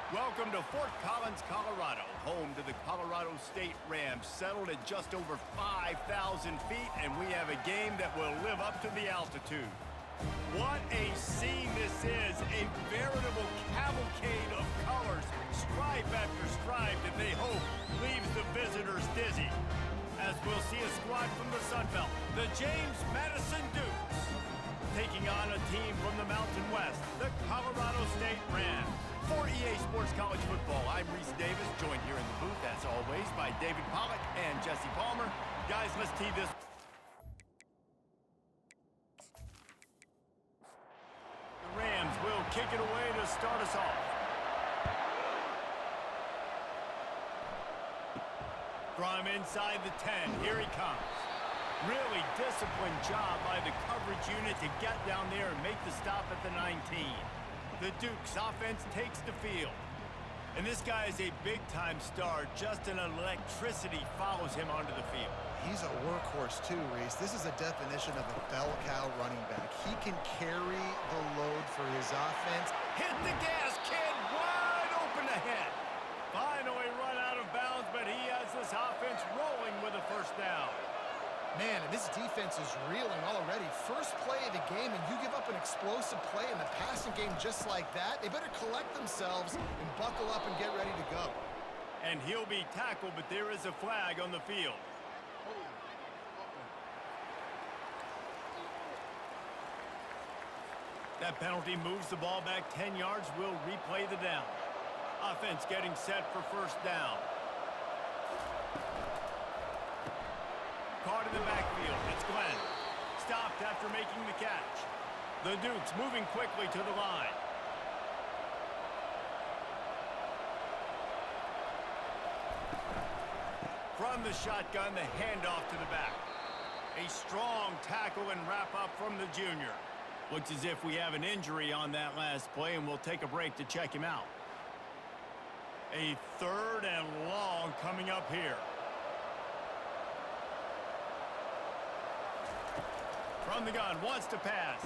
Welcome to Fort Collins, Colorado, home to the Colorado State Rams, settled at just over 5,000 feet, and we have a game that will live up to the altitude. What a scene this is, a veritable cavalcade of colors, stripe after stripe that they hope leaves the visitors dizzy. As we'll see a squad from the Sun Belt, the James Madison Dukes, taking on a team from the Mountain West, the Colorado State Rams. For EA Sports College Football, I'm Reese Davis, joined here in the booth, as always, by David Pollack and Jesse Palmer. Guys, let's tee this. The Rams will kick it away to start us off. From inside the 10, here he comes. Really disciplined job by the coverage unit to get down there and make the stop at the 19. The Dukes offense takes the field. And this guy is a big-time star. Just an electricity follows him onto the field. He's a workhorse too, Reese. This is a definition of a bell cow running back. He can carry the load for his offense. Hit the gas, kid! Wide open ahead. Finally run out of bounds, but he has this offense rolling with a first down. Man, and this defense is reeling already. First play of the game, and you give up an explosive play in the passing game just like that. They better collect themselves and buckle up and get ready to go. And he'll be tackled, but there is a flag on the field. That penalty moves the ball back 10 yards. We'll replay the down. Offense getting set for first down. Caught in the backfield. It's Glenn. Stopped after making the catch. The Dukes moving quickly to the line. From the shotgun, the handoff to the back. A strong tackle and wrap-up from the junior. Looks as if we have an injury on that last play, and we'll take a break to check him out. A third and long coming up here. From the gun, wants to pass.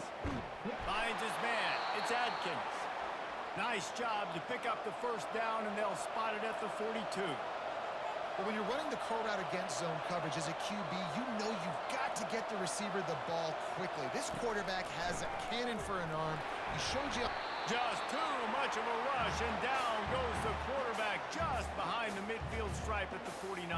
Finds his man. It's Adkins. Nice job to pick up the first down, and they'll spot it at the 42. But when you're running the curl route against zone coverage as a QB, you know you've got to get the receiver the ball quickly. This quarterback has a cannon for an arm. He showed you. Just too much of a rush, and down goes the quarterback just behind the midfield stripe at the 49.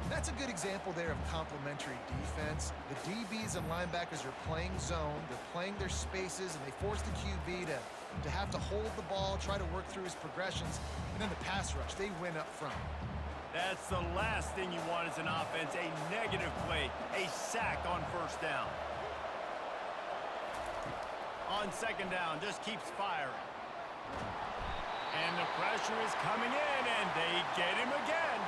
That's a good example there of complementary defense. The DBs and linebackers are playing zone, they're playing their spaces, and they force the QB to have to hold the ball, try to work through his progressions, and then the pass rush, they win up front. That's the last thing you want as an offense, a negative play, a sack on first down. On second down, just keeps firing. And the pressure is coming in, and they get him again.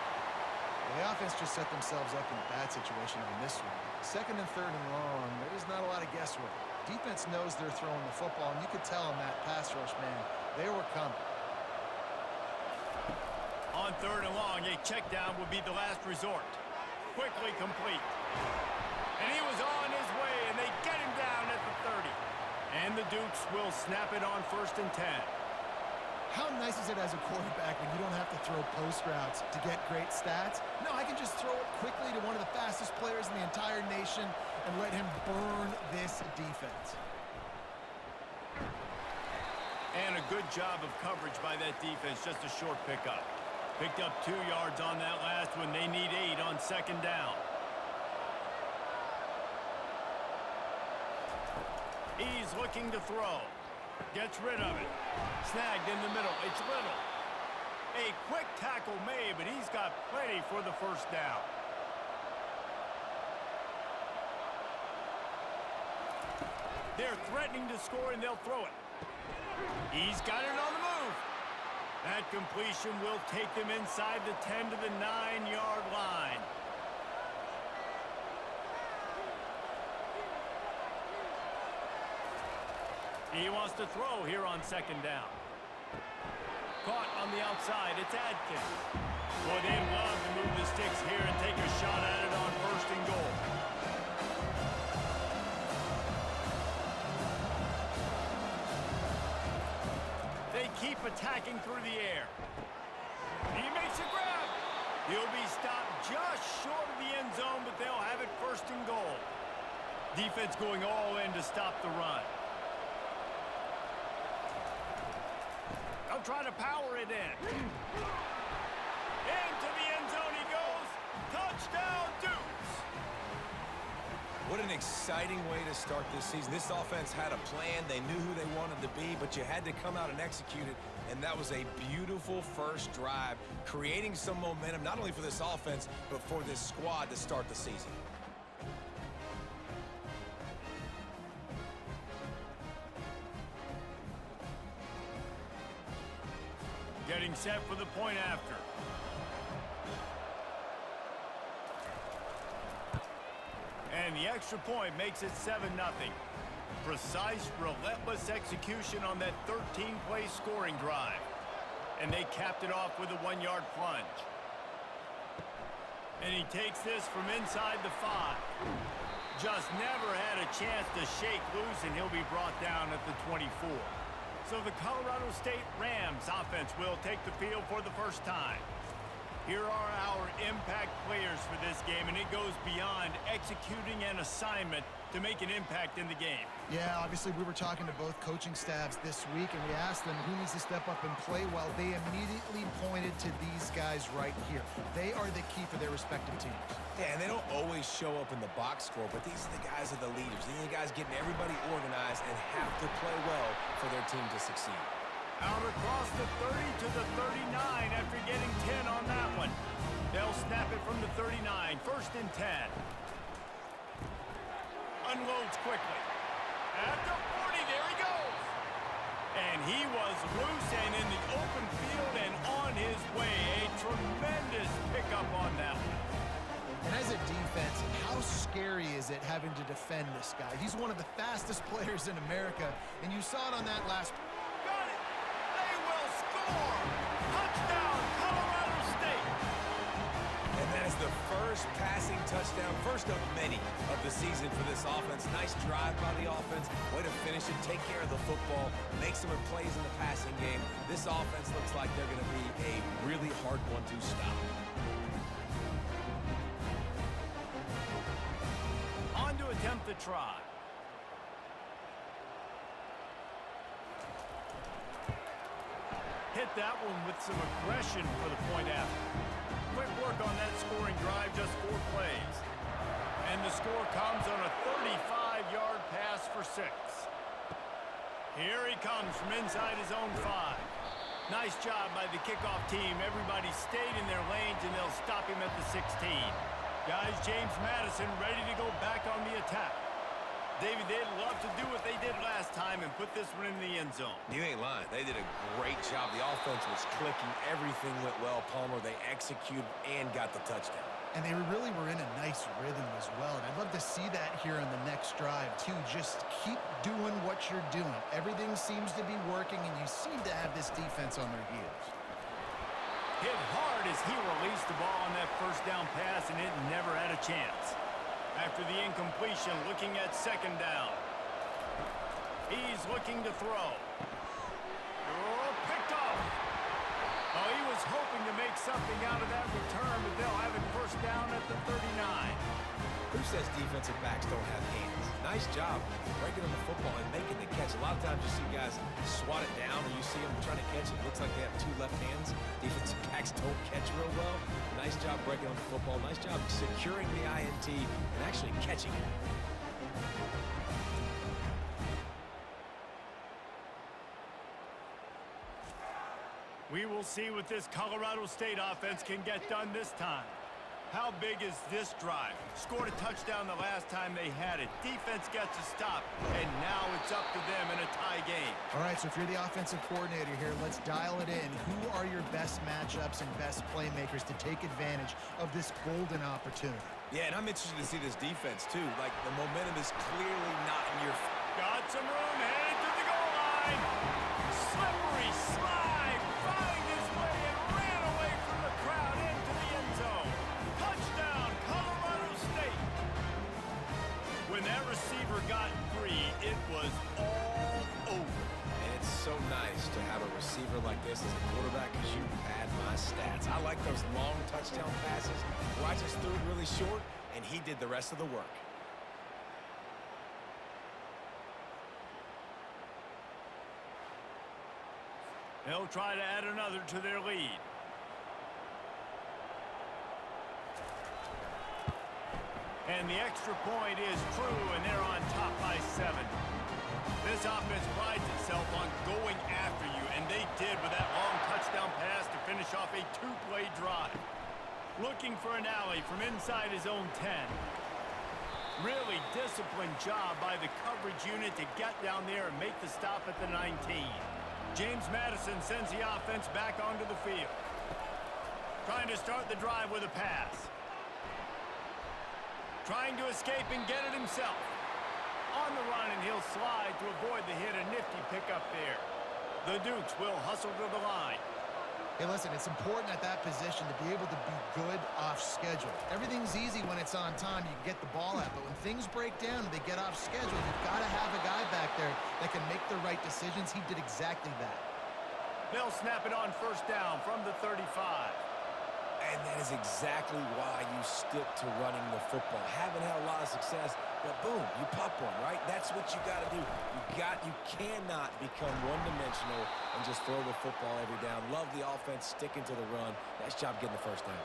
The offense just set themselves up in a bad situation on this one. Second and third and long, there's not a lot of guesswork. Defense knows they're throwing the football, and you could tell in that pass rush, man, they were coming. On third and long, a check down would be the last resort. Quickly complete. And he was on his way, and they get him down at the 30. And the Dukes will snap it on first and 10. How nice is it as a quarterback when you don't have to throw post routes to get great stats? No, I can just throw it quickly to one of the fastest players in the entire nation and let him burn this defense. And a good job of coverage by that defense, just a short pickup. Picked up 2 yards on that last one. They need 8 on second down. He's looking to throw. Gets rid of it. Snagged in the middle. It's Little. A quick tackle made, but he's got plenty for the first down. They're threatening to score, and they'll throw it. He's got it on the move. That completion will take them inside the 10 to the 9-yard line. He wants to throw here on second down. Caught on the outside, it's Adkins. Boy, they love to move the sticks here and take a shot at it on first and goal. They keep attacking through the air. He makes a grab. He'll be stopped just short of the end zone, but they'll have it first and goal. Defense going all in to stop the run. They'll try to power it in. Into the end zone he goes. Touchdown, Dukes. What an exciting way to start this season. This offense had a plan. They knew who they wanted to be, but you had to come out and execute it. And that was a beautiful first drive, creating some momentum, not only for this offense, but for this squad to start the season. Getting set for the point after. And the extra point makes it 7-0. Precise, relentless execution on that 13-play scoring drive. And they capped it off with a 1-yard plunge. And he takes this from inside the 5. Just never had a chance to shake loose, and he'll be brought down at the 24. So the Colorado State Rams offense will take the field for the first time. Here are our impact players for this game, and it goes beyond executing an assignment to make an impact in the game. Yeah, obviously we were talking to both coaching staffs this week, and we asked them who needs to step up and play well. They immediately pointed to these guys right here. They are the key for their respective teams. Yeah, and they don't always show up in the box score, but these are the guys that are the leaders. These are the guys getting everybody organized and have to play well for their team to succeed. Out across the 30 to the 39 after getting 10 on that one. They'll snap it from the 39, 1st and 10. Unloads quickly. At the 40, there he goes. And he was loose and in the open field and on his way. A tremendous pickup on that one. And as a defense, how scary is it having to defend this guy? He's one of the fastest players in America, and you saw it on that last... Got it! They will score! Touchdown, Colorado State! And that is the first passing touchdown, first of many of the season for this offense. Nice drive by the offense. Way to finish it, take care of the football, make some plays in the passing game. This offense looks like they're going to be a really hard one to stop. On to attempt the try. Hit that one with some aggression for the point after. Quick work on that scoring drive, just 4 plays. And the score comes on a 35-yard pass for 6. Here he comes from inside his own 5. Nice job by the kickoff team. Everybody stayed in their lanes, and they'll stop him at the 16. Guys, James Madison ready to go back on the attack. David, they'd love to do what they did last time and put this one in the end zone. You ain't lying. They did a great job. The offense was clicking. Everything went well, Palmer. They executed and got the touchdown. And they really were in a nice rhythm as well. And I'd love to see that here on the next drive, too. Just keep doing what you're doing. Everything seems to be working, and you seem to have this defense on their heels. Hit hard as he released the ball on that first down pass, and it never had a chance. After the incompletion, looking at 2nd down. He's looking to throw. Oh, picked off. Oh, he was hoping to make something out of that return, but they'll have it 1st down at the 39. Who says defensive backs don't have hands? Nice job breaking on the football and making the catch. A lot of times you see guys swat it down, or you see them trying to catch it. It looks like they have 2 left hands. Defensive backs don't catch real well. Nice job breaking on the football. Nice job securing the INT and actually catching it. We will see what this Colorado State offense can get done this time. How big is this drive? Scored a touchdown the last time they had it. Defense gets a stop, and now it's up to them in a tie game. All right, so if you're the offensive coordinator here, let's dial it in. Who are your best matchups and best playmakers to take advantage of this golden opportunity? Yeah, and I'm interested to see this defense, too. Like, the momentum is clearly not in your... Got some room, headed to the goal line. Slippery slide, find his way and ran away from the crowd into the end zone. Touchdown, Colorado State. When that receiver got free, it was all over. And it's so nice to have a receiver believer like this as a quarterback because you pad my stats. I like those long touchdown passes where I just threw it really short, and he did the rest of the work. They'll try to add another to their lead. And the extra point is true, and they're on top by 7. This offense prides itself on going after you, and they did with that long touchdown pass to finish off a 2-play drive. Looking for an alley from inside his own 10. Really disciplined job by the coverage unit to get down there and make the stop at the 19. James Madison sends the offense back onto the field. Trying to start the drive with a pass. Trying to escape and get it himself. On the run, and he'll slide to avoid the hit. A nifty pickup there. The Dukes will hustle to the line. Hey, listen, it's important at that position to be able to be good off schedule. Everything's easy when it's on time. You can get the ball out, but when things break down and they get off schedule, you've got to have a guy back there that can make the right decisions. He did exactly that. They'll snap it on first down from the 35. And that is exactly why you stick to running the football. Haven't had a lot of success, but boom, you pop one, right? That's what you got to do. You cannot become one-dimensional and just throw the football every down. Love the offense sticking to the run. Nice job getting the first down.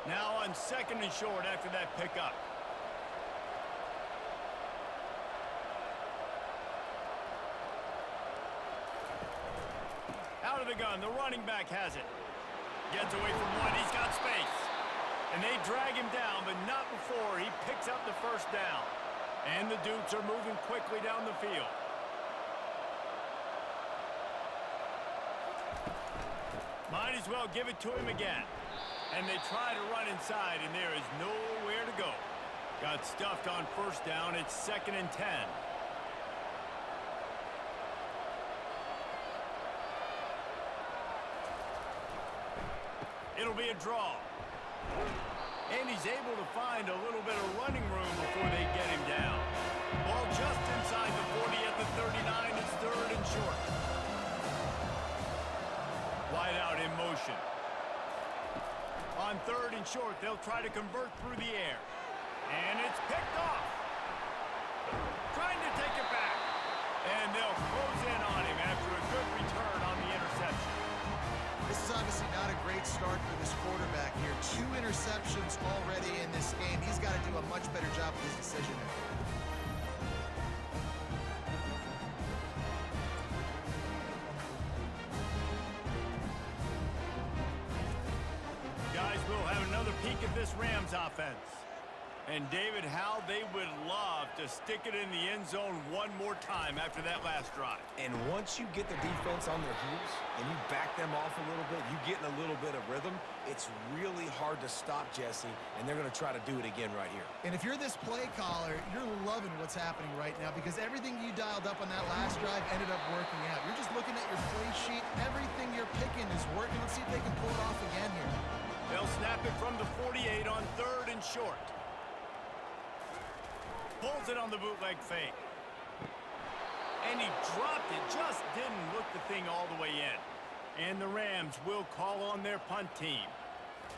Now on 2nd and short after that pickup. Out of the gun, the running back has it. Gets away from one, he's got space. And they drag him down, but not before he picks up the first down. And the Dukes are moving quickly down the field. Might as well give it to him again. And they try to run inside, and there is nowhere to go. Got stuffed on first down, it's 2nd and 10. It'll be a draw. And he's able to find a little bit of running room before they get him down. Ball just inside the 40 at the 39. It's 3rd and short. Wide out in motion. On 3rd and short, they'll try to convert through the air. And it's picked off. Trying to take it back. And they'll close in on him after a good return on the interception. This is obviously not a great start for this quarterback here. 2 interceptions already in this game. He's got to do a much better job with his decision making. Guys, we'll have another peek at this Rams offense. And David, how they would love to stick it in the end zone one more time after that last drive. And once you get the defense on their heels and you back them off a little bit, you get in a little bit of rhythm, it's really hard to stop Jesse, and they're going to try to do it again right here. And if you're this play caller, you're loving what's happening right now because everything you dialed up on that last drive ended up working out. You're just looking at your play sheet. Everything you're picking is working. Let's see if they can pull it off again here. They'll snap it from the 48 on 3rd and short. Pulls it on the bootleg fake. And he dropped it. Just didn't look the thing all the way in. And the Rams will call on their punt team.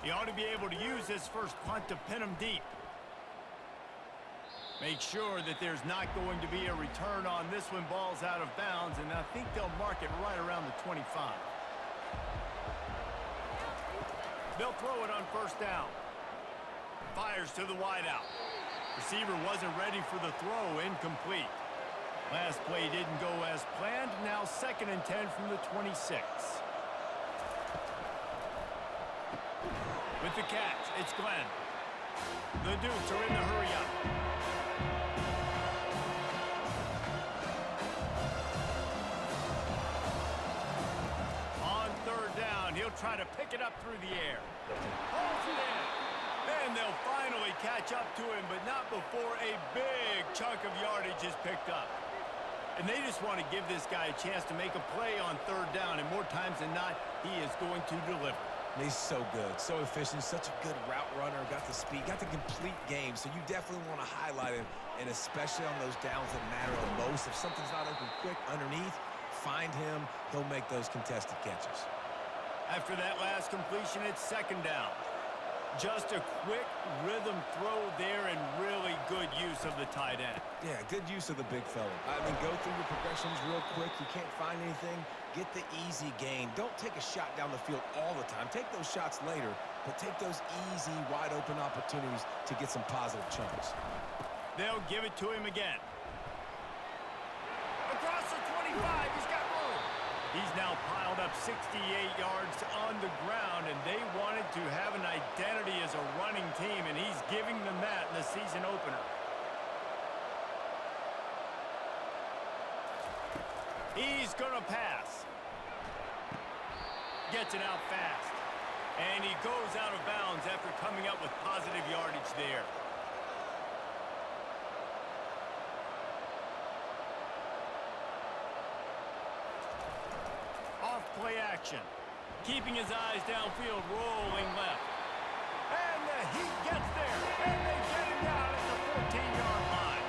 He ought to be able to use this first punt to pin them deep. Make sure that there's not going to be a return on this one. Ball's out of bounds, and I think they'll mark it right around the 25. They'll throw it on first down. Fires to the wideout. Receiver wasn't ready for the throw. Incomplete. Last play didn't go as planned. Now 2nd and 10 from the 26. With the catch, it's Glenn. The Dukes are in the hurry up. On 3rd down, he'll try to pick it up through the air. Pulls it in. And they'll finally catch up to him, but not before a big chunk of yardage is picked up. And they just want to give this guy a chance to make a play on 3rd down, and more times than not, he is going to deliver. He's so good, so efficient, such a good route runner, got the speed, got the complete game, so you definitely want to highlight him, and especially on those downs that matter the most. If something's not open quick underneath, find him, he'll make those contested catches. After that last completion, it's second down. Just a quick rhythm throw there and really good use of the tight end. Yeah, good use of the big fella. I mean, go through your progressions real quick. You can't find anything. Get the easy gain. Don't take a shot down the field all the time. Take those shots later, but take those easy, wide-open opportunities to get some positive chunks. They'll give it to him again. Across the 25, he's got room. He's now piled up 68 yards on the ground, and they wanted to have an identity as a running team, and he's giving them that in the season opener. He's going to pass. Gets it out fast. And he goes out of bounds after coming up with positive yardage there. Off play action. Keeping his eyes downfield, rolling left. And the Heat gets there. And they get him down at the 14-yard line.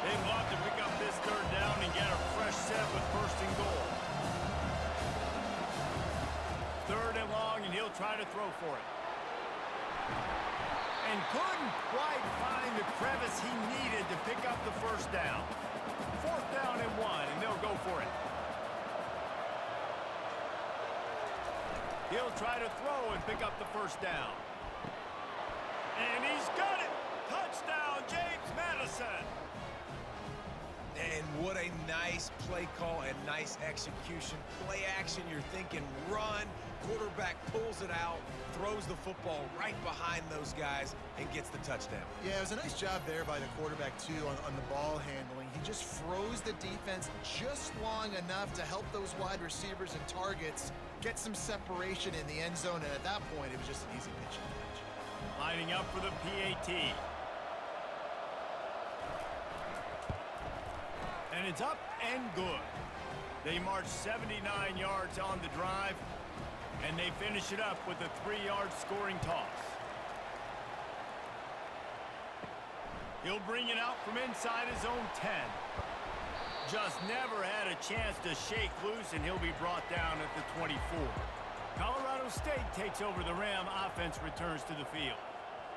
They'd love to pick up this third down and get a fresh set with first and goal. Third and long, and he'll try to throw for it. And couldn't quite find the crevice he needed to pick up the first down. Fourth down and 1, and they'll go for it. He'll try to throw and pick up the first down. And he's got it! Touchdown, James Madison! And what a nice play call and nice execution. Play action, you're thinking run. Quarterback pulls it out, throws the football right behind those guys, and gets the touchdown. Yeah, it was a nice job there by the quarterback, too, on the ball handling. He just froze the defense just long enough to help those wide receivers and targets get some separation in the end zone, and at that point, it was just an easy pitch and catch. Lining up for the PAT. And it's up and good. They march 79 yards on the drive, and they finish it up with a 3-yard scoring toss. He'll bring it out from inside his own 10. Just never had a chance to shake loose, and he'll be brought down at the 24. Colorado State takes over the Ram. Offense returns to the field.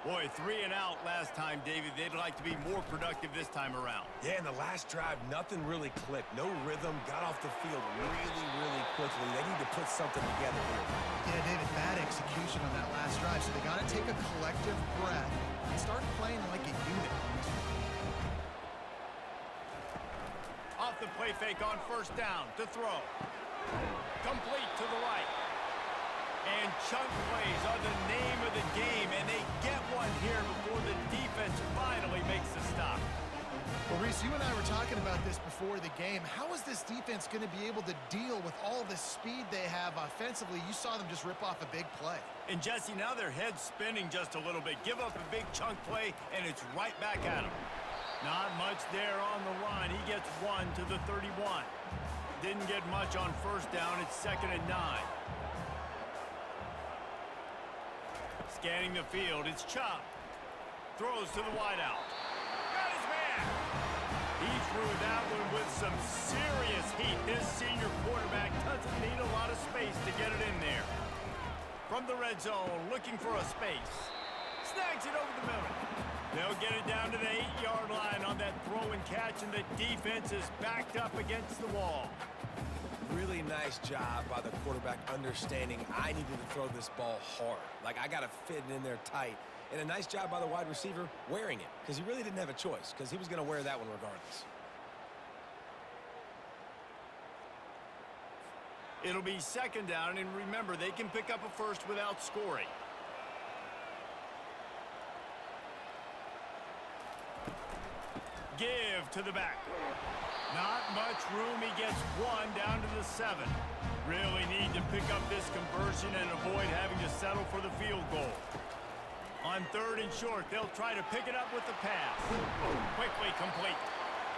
Boy, 3 and out last time, David. They'd like to be more productive this time around. Yeah, in the last drive, nothing really clicked. No rhythm, got off the field really quickly. They need to put something together here. Yeah, David, bad execution on that last drive, so they got to take a collective breath and start playing like a unit. Off the play fake on first down to throw. Complete to the right. And chunk plays are the name of the game, and they get one here before the defense finally makes the stop. Well, Reese, you and I were talking about this before the game. How is this defense going to be able to deal with all the speed they have offensively? You saw them just rip off a big play. And, Jesse, now their head's spinning just a little bit. Give up a big chunk play, and it's right back at them. Not much there on the run. He gets 1 to the 31. Didn't get much on first down. It's 2nd and 9. Scanning the field, it's Chubb. Throws to the wideout. Got his man! He threw that one with some serious heat. This senior quarterback doesn't need a lot of space to get it in there. From the red zone, looking for a space. Snags it over the middle. They'll get it down to the 8-yard line on that throw and catch, and the defense is backed up against the wall. Really nice job by the quarterback understanding I needed to throw this ball hard. Like, I got to fit it in there tight. And a nice job by the wide receiver wearing it, because he really didn't have a choice, because he was going to wear that one regardless. It'll be 2nd down, and remember, they can pick up a first without scoring. Give to the back. Not much room. He gets 1 down to the 7. Really need to pick up this conversion and avoid having to settle for the field goal. On 3rd and short, they'll try to pick it up with the pass. Quickly complete.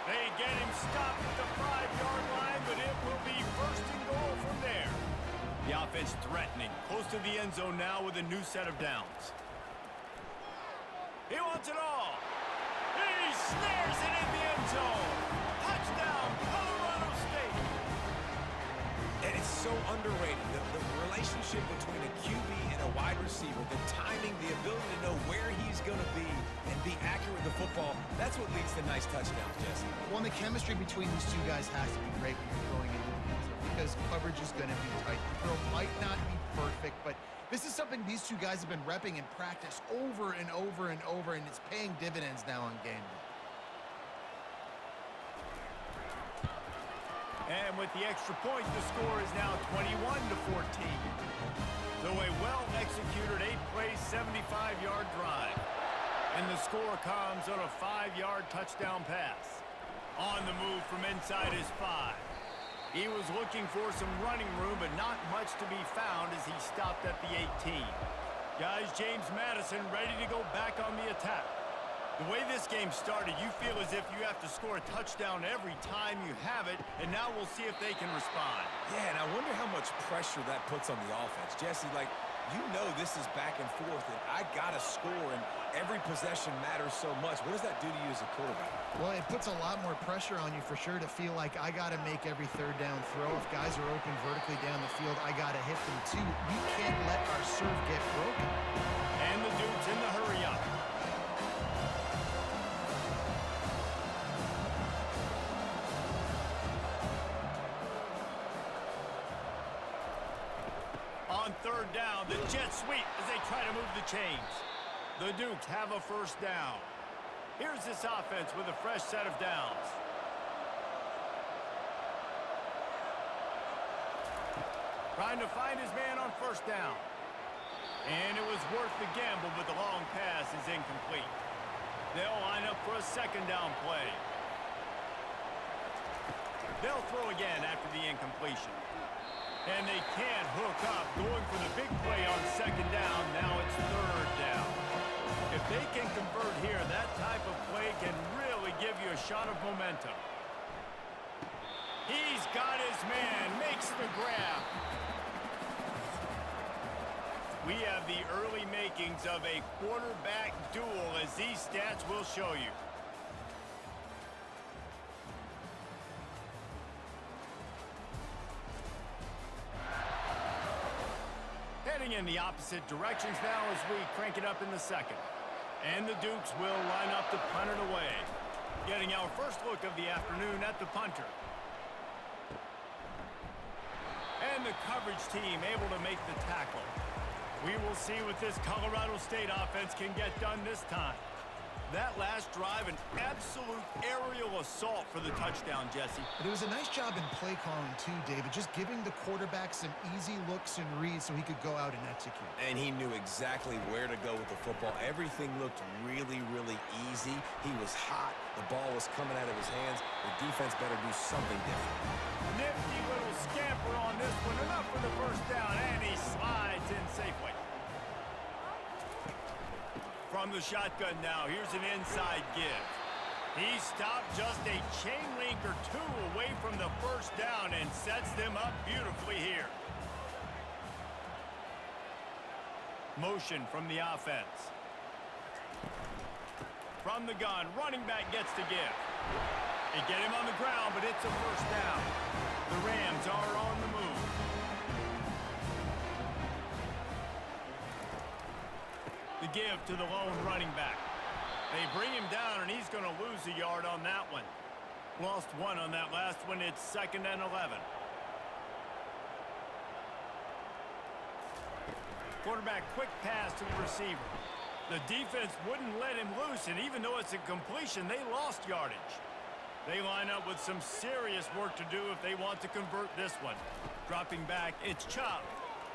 They get him stopped at the 5-yard line, but it will be 1st and goal from there. The offense threatening. Close to the end zone now with a new set of downs. He wants it all. He snares it in the end zone. Touchdown, Colorado State. And it's so underrated. The relationship between a QB and a wide receiver, the timing, the ability to know where he's going to be and be accurate with the football, that's what leads to nice touchdowns, Jesse. Well, and the chemistry between these two guys has to be great when you're throwing into the end zone because coverage is going to be tight. The throw might not be perfect, but this is something these two guys have been repping in practice over and over and over, and it's paying dividends now on game day. And with the extra point, the score is now 21-14. So a well-executed 8-play, 75-yard drive. And the score comes on a 5-yard touchdown pass. On the move from inside his 5. He was looking for some running room, but not much to be found as he stopped at the 18. Guys, James Madison ready to go back on the attack. The way this game started, you feel as if you have to score a touchdown every time you have it, and now we'll see if they can respond. Yeah, and I wonder how much pressure that puts on the offense. Jesse, like, you know this is back and forth, and I got to score, and every possession matters so much. What does that do to you as a quarterback? Well, it puts a lot more pressure on you for sure to feel like I got to make every third down throw. If guys are open vertically down the field, I got to hit them too. We can't let our serve get broken. And the Dukes in the hurry up. On third down, the jet sweep as they try to move the chains. The Dukes have a first down. Here's this offense with a fresh set of downs. Trying to find his man on first down. And it was worth the gamble, but the long pass is incomplete. They'll line up for a second down play. They'll throw again after the incompletion. And they can't hook up, going for the big play on second down. Now it's third down. If they can convert here, that type of play can really give you a shot of momentum. He's got his man, makes the grab. We have the early makings of a quarterback duel, as these stats will show you. Heading in the opposite directions now as we crank it up in the second. And the Dukes will line up to punt it away. Getting our first look of the afternoon at the punter. And the coverage team able to make the tackle. We will see what this Colorado State offense can get done this time. That last drive, an absolute aerial assault for the touchdown, Jesse. But it was a nice job in play calling too, David, just giving the quarterback some easy looks and reads so he could go out and execute. And he knew exactly where to go with the football. Everything looked really, really easy. He was hot. The ball was coming out of his hands. The defense better do something different. Nifty little scamper on this one. Enough for the first down, and he slides in safely. From the shotgun now, here's an inside give. He stopped just a chain link or two away from the first down and sets them up beautifully here. Motion from the offense. From the gun, running back gets to give. They get him on the ground, but it's a first down. The Rams are on the move. The give to the lone running back. They bring him down, and he's going to lose a yard on that one. Lost one on that last one. It's 2nd and 11. Quarterback quick pass to the receiver. The defense wouldn't let him loose, and even though it's a completion, they lost yardage. They line up with some serious work to do if they want to convert this one. Dropping back, it's Chubb.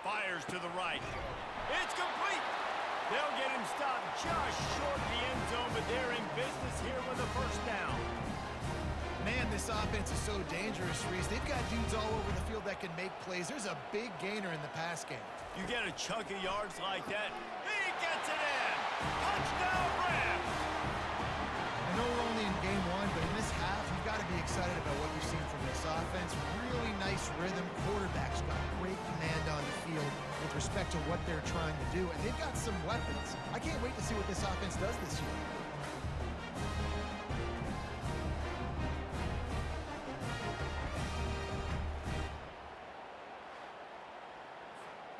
Fires to the right. It's complete. They'll get him stopped just short of the end zone, but they're in business here with a first down. Man, this offense is so dangerous, Reese. They've got dudes all over the field that can make plays. There's a big gainer in the pass game. You get a chunk of yards like that, he gets it in. Touchdown, Rams! I know we're only in game one, but in this half, you've got to be excited about what you've seen from this offense. Really nice rhythm. Quarterback's got great command on the field with respect to what they're trying to do, and they've got some weapons. I can't wait to see what this offense does this year.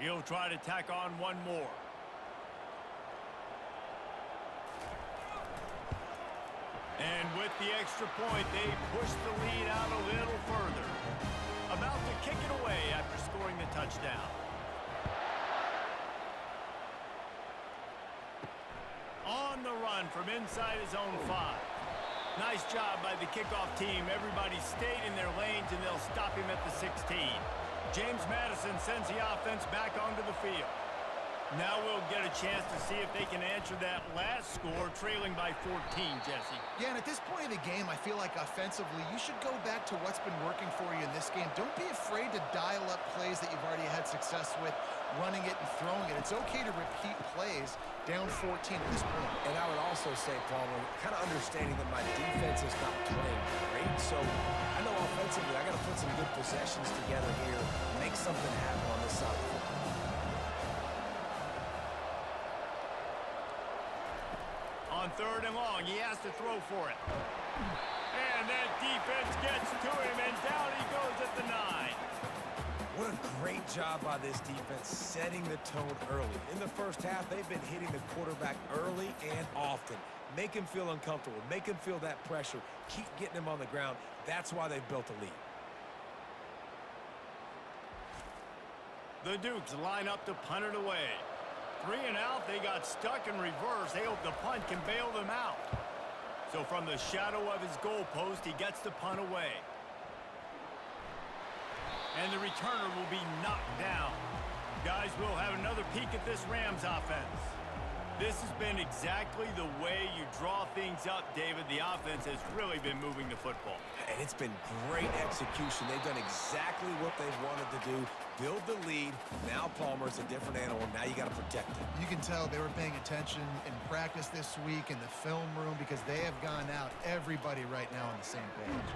He'll try to tack on one more. And with the extra point, they push the lead out a little further. About to kick it away after scoring the touchdown. On the run from inside his own 5. Nice job by the kickoff team. Everybody stayed in their lanes, and they'll stop him at the 16. James Madison sends the offense back onto the field. Now we'll get a chance to see if they can answer that last score, trailing by 14, Jesse. Yeah, and at this point in the game, I feel like offensively, you should go back to what's been working for you in this game. Don't be afraid to dial up plays that you've already had success with, running it and throwing it. It's okay to repeat plays down 14 at this point. And I would also say, Palmer, kind of understanding that my defense is not playing great, so I know offensively I got to put some good possessions together here, make something happen on this side of the football. On 3rd and long, he has to throw for it. And that defense gets to him, and down he goes at the 9. What a great job by this defense setting the tone early. In the first half, they've been hitting the quarterback early and often. Make him feel uncomfortable. Make him feel that pressure. Keep getting him on the ground. That's why they've built a lead. The Dukes line up to punt it away. 3 and out, they got stuck in reverse. They hope the punt can bail them out. So from the shadow of his goalpost, he gets the punt away. And the returner will be knocked down. Guys, we'll have another peek at this Rams offense. This has been exactly the way you draw things up, David. The offense has really been moving the football. And it's been great execution. They've done exactly what they've wanted to do. Build the lead. Now Palmer's a different animal. Now you got to protect him. You can tell they were paying attention in practice this week in the film room because they have gone out, everybody right now on the same page.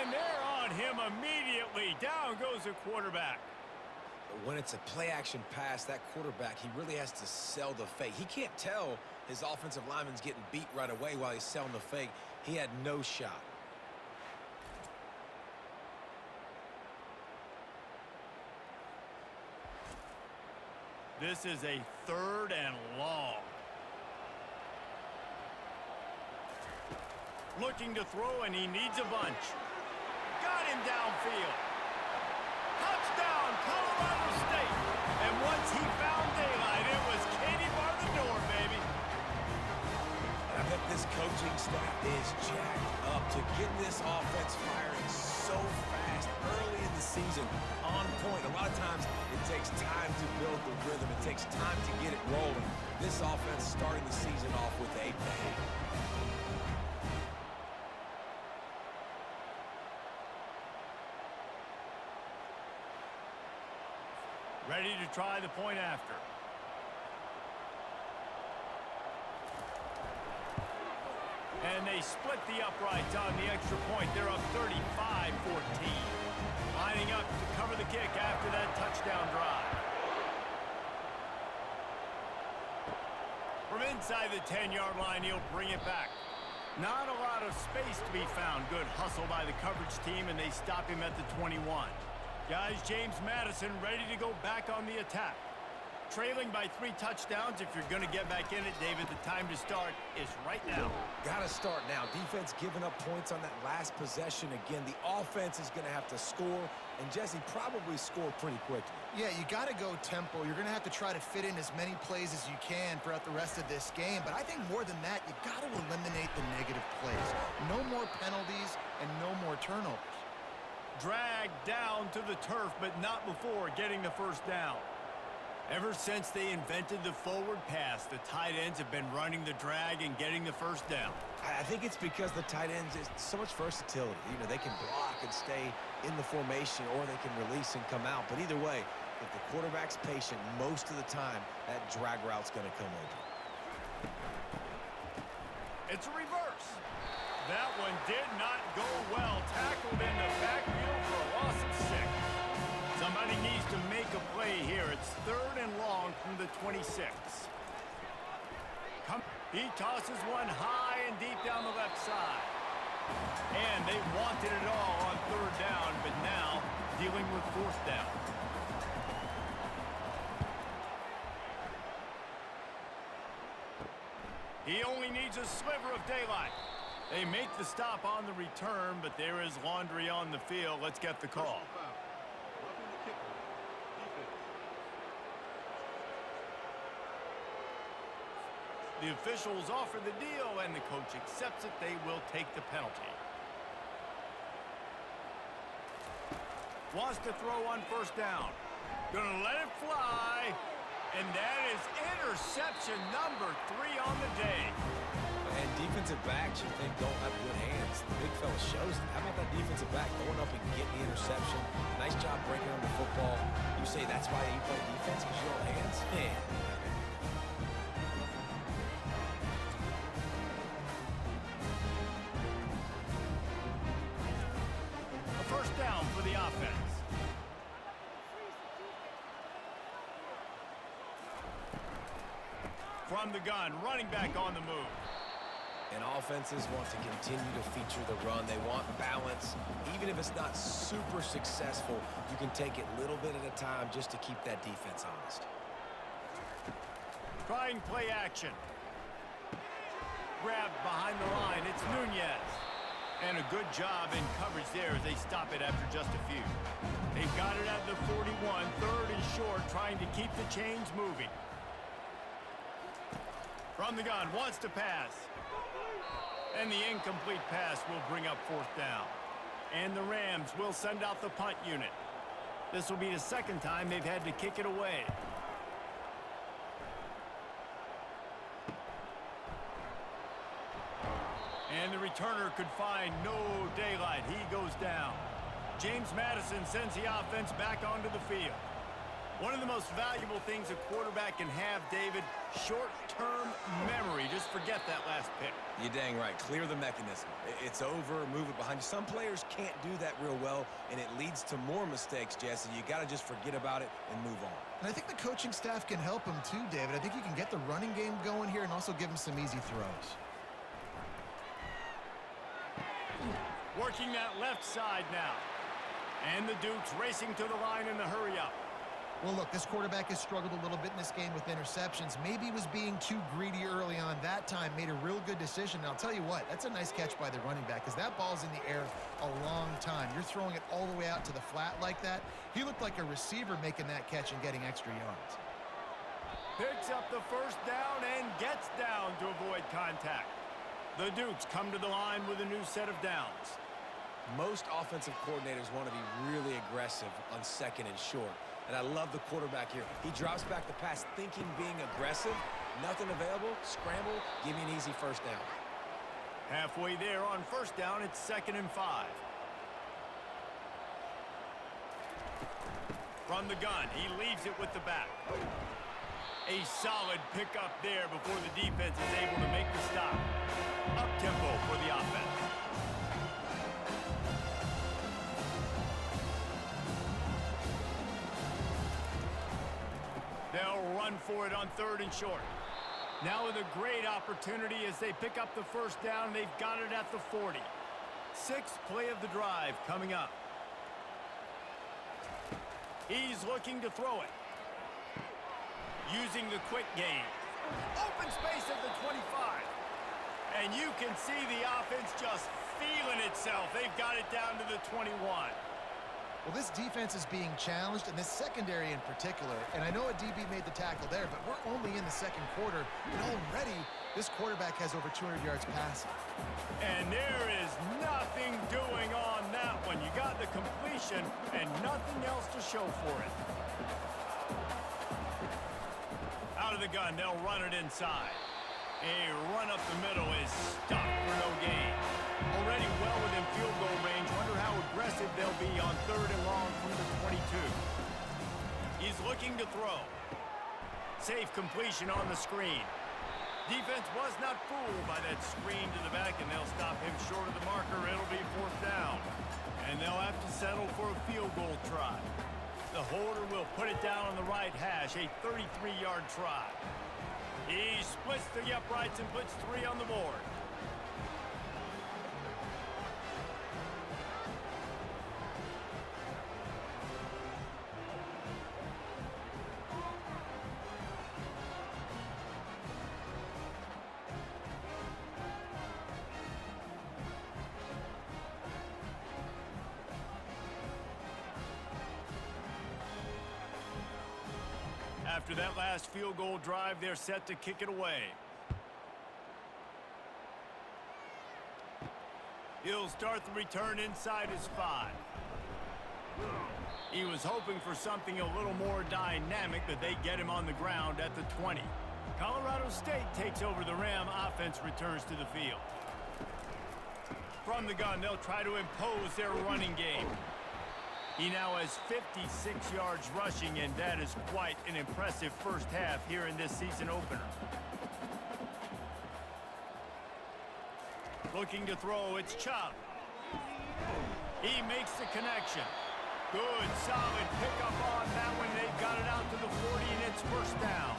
And they're on him immediately. Down goes the quarterback. When it's a play-action pass, that quarterback, he really has to sell the fake. He can't tell his offensive lineman's getting beat right away while he's selling the fake. He had no shot. This is a 3rd and long. Looking to throw, and he needs a bunch. Got him downfield. Touchdown, Colorado State. And once he found daylight, it was Katie bar the door, baby. And I bet this coaching staff is jacked up to get this offense firing so fast early in the season, on point. A lot of times it takes time to build the rhythm. It takes time to get it rolling. This offense starting the season off with a bang. Ready to try the point after. And they split the uprights on the extra point. They're up 35-14. Lining up to cover the kick after that touchdown drive. From inside the 10-yard line, he'll bring it back. Not a lot of space to be found. Good hustle by the coverage team, and they stop him at the 21. Guys, James Madison ready to go back on the attack. Trailing by 3 touchdowns. If you're going to get back in it, David, the time to start is right now. Got to start now. Defense giving up points on that last possession. Again, the offense is going to have to score, and Jesse probably score pretty quickly. Yeah, you got to go tempo. You're going to have to try to fit in as many plays as you can throughout the rest of this game. But I think more than that, you got to eliminate the negative plays. No more penalties and no more turnovers. Dragged down to the turf, but not before getting the first down. Ever since they invented the forward pass, the tight ends have been running the drag and getting the first down. I think it's because the tight ends is so much versatility. You know, they can block and stay in the formation, or they can release and come out. But either way, if the quarterback's patient, most of the time, that drag route's going to come over. It's a reverse. That one did not go well. Tackled in the backfield for a loss of 6. Somebody needs to make a play here. It's 3rd and long from the 26. He tosses one high and deep down the left side. And they wanted it all on 3rd down, but now dealing with 4th down. He only needs a sliver of daylight. They make the stop on the return, but there is laundry on the field. Let's get the call. The officials offer the deal, and the coach accepts it. They will take the penalty. Wants to throw on first down. Gonna let it fly. And that is interception number 3 on the day. And defensive backs you think don't have good hands. The big fella shows it. How about that defensive back going up and getting the interception? Nice job breaking on the football. You say that's why you play defense because you don't have hands? Man. A first down for the offense. From the gun, running back on the move. And offenses want to continue to feature the run. They want balance. Even if it's not super successful, you can take it little bit at a time just to keep that defense honest. Trying play action. Grabbed behind the line. It's Nunez. And a good job in coverage there as they stop it after just a few. They've got it at the 41. Third and short, trying to keep the chains moving. From the gun, wants to pass. And the incomplete pass will bring up fourth down. And the Rams will send out the punt unit. This will be the second time they've had to kick it away. And the returner could find no daylight. He goes down. James Madison sends the offense back onto the field. One of the most valuable things a quarterback can have, David, short-term memory. Just forget that last pick. You're dang right. Clear the mechanism. It's over, move it behind you. Some players can't do that real well, and it leads to more mistakes, Jesse. You got to just forget about it and move on. And I think the coaching staff can help him too, David. I think you can get the running game going here and also give him some easy throws. Working that left side now. And the Dukes racing to the line in the hurry-up. Well, look, this quarterback has struggled a little bit in this game with interceptions. Maybe he was being too greedy early on. That time made a real good decision. And I'll tell you what, that's a nice catch by the running back because that ball's in the air a long time. You're throwing it all the way out to the flat like that. He looked like a receiver making that catch and getting extra yards. Picks up the first down and gets down to avoid contact. The Dukes come to the line with a new set of downs. Most offensive coordinators want to be really aggressive on second and short. And I love the quarterback here. He drops back the pass thinking being aggressive. Nothing available. Scramble. Give me an easy first down. Halfway there on first down, it's 2nd and 5. From the gun, he leaves it with the back. A solid pickup there before the defense is able to make the stop. Up-tempo for the offense. They'll run for it on 3rd and short. Now with a great opportunity as they pick up the first down. They've got it at the 40. 6th play of the drive coming up. He's looking to throw it. Using the quick game. Open space at the 25. And you can see the offense just feeling itself. They've got it down to the 21. Well, this defense is being challenged, and this secondary in particular. And I know a DB made the tackle there, but we're only in the second quarter, and already this quarterback has over 200 yards passing. And there is nothing doing on that one. You got the completion and nothing else to show for it. Out of the gun, they'll run it inside. A run up the middle is stuck for no gain. Already well within field goal range. Wonder how aggressive they'll be on 3rd and long from the 22. He's looking to throw. Safe completion on the screen. Defense was not fooled by that screen to the back, and they'll stop him short of the marker. It'll be 4th down. And they'll have to settle for a field goal try. The holder will put it down on the right hash, a 33-yard try. He splits the uprights and puts 3 on the board. After that last field goal drive, they're set to kick it away. He'll start the return inside his 5. He was hoping for something a little more dynamic, but they get him on the ground at the 20. Colorado State takes over the Ram. Offense returns to the field. From the gun, they'll try to impose their running game. He now has 56 yards rushing, and that is quite an impressive first half here in this season opener. Looking to throw, it's Chubb. He makes the connection. Good, solid pickup on that one. They've got it out to the 40, and it's first down.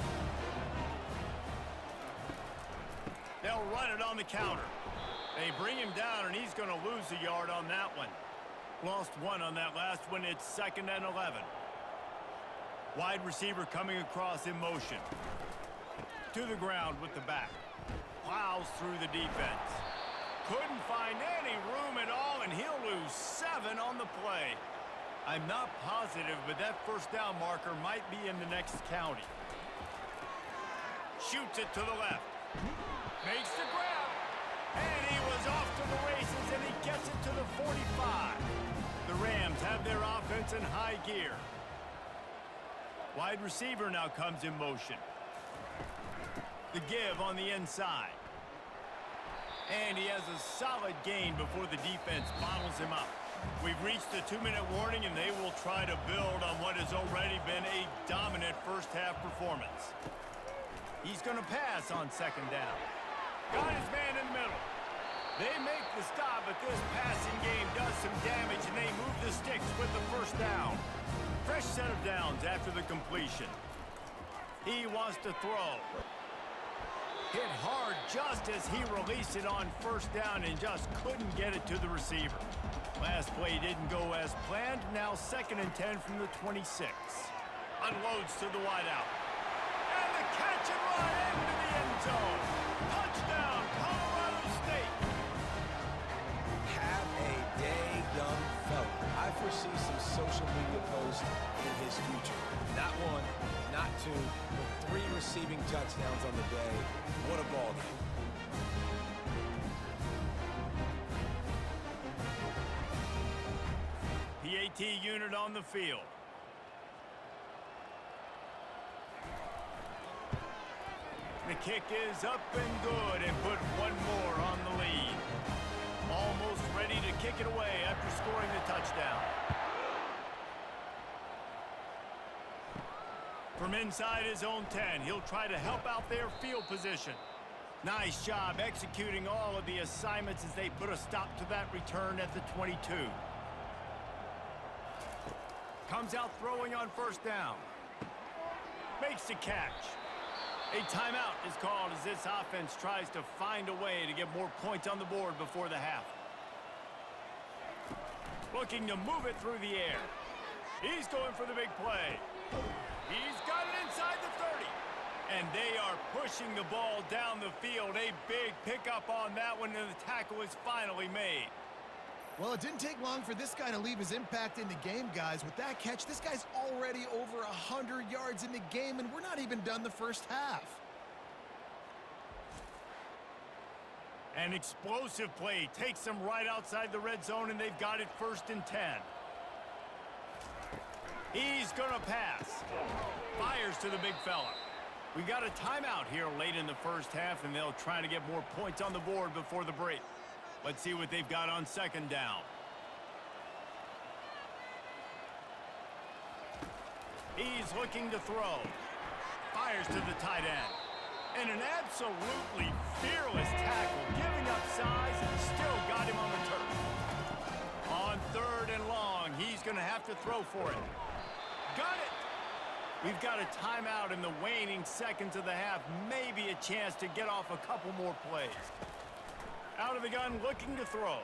They'll run it on the counter. They bring him down, and he's going to lose a yard on that one. Lost 1 on that last one. It's 2nd and 11. Wide receiver coming across in motion. To the ground with the back. Plows through the defense. Couldn't find any room at all, and he'll lose 7 on the play. I'm not positive, but that first down marker might be in the next county. Shoots it to the left. Makes the grab. And he was off to the races, and he gets it to the 45. The Rams have their offense in high gear. Wide receiver now comes in motion. The give on the inside. And he has a solid gain before the defense bottles him up. We've reached the 2-minute warning, and they will try to build on what has already been a dominant first-half performance. He's going to pass on 2nd down. Got his man in the middle. They make the stop, but this passing game does some damage, and they move the sticks with the first down. Fresh set of downs after the completion. He wants to throw. Hit hard just as he released it on first down and just couldn't get it to the receiver. Last play didn't go as planned. Now 2nd and 10 from the 26. Unloads to the wideout. And the catch and run into the end zone. Touchdown, Colorado State. Have a day, young fella. I foresee some social media posts in his future. Not 1, not 2, but 3 receiving touchdowns on the day. What a ball game. PAT unit on the field. The kick is up and good, and put 1 more on the lead. Almost ready to kick it away after scoring the touchdown. From inside his own 10, he'll try to help out their field position. Nice job executing all of the assignments as they put a stop to that return at the 22. Comes out throwing on first down. Makes the catch. A timeout is called as this offense tries to find a way to get more points on the board before the half. Looking to move it through the air. He's going for the big play. He's got it inside the 30. And they are pushing the ball down the field. A big pickup on that one, and the tackle is finally made. Well, it didn't take long for this guy to leave his impact in the game, guys. With that catch, this guy's already over 100 yards in the game, and we're not even done the first half. An explosive play takes them right outside the red zone, and they've got it 1st and 10. He's gonna pass. Fires to the big fella. We got a timeout here late in the first half, and they'll try to get more points on the board before the break. Let's see what they've got on 2nd down. He's looking to throw. Fires to the tight end. And an absolutely fearless tackle, giving up size and still got him on the turf. On 3rd and long, he's going to have to throw for it. Got it! We've got a timeout in the waning seconds of the half. Maybe a chance to get off a couple more plays. Out of the gun, looking to throw.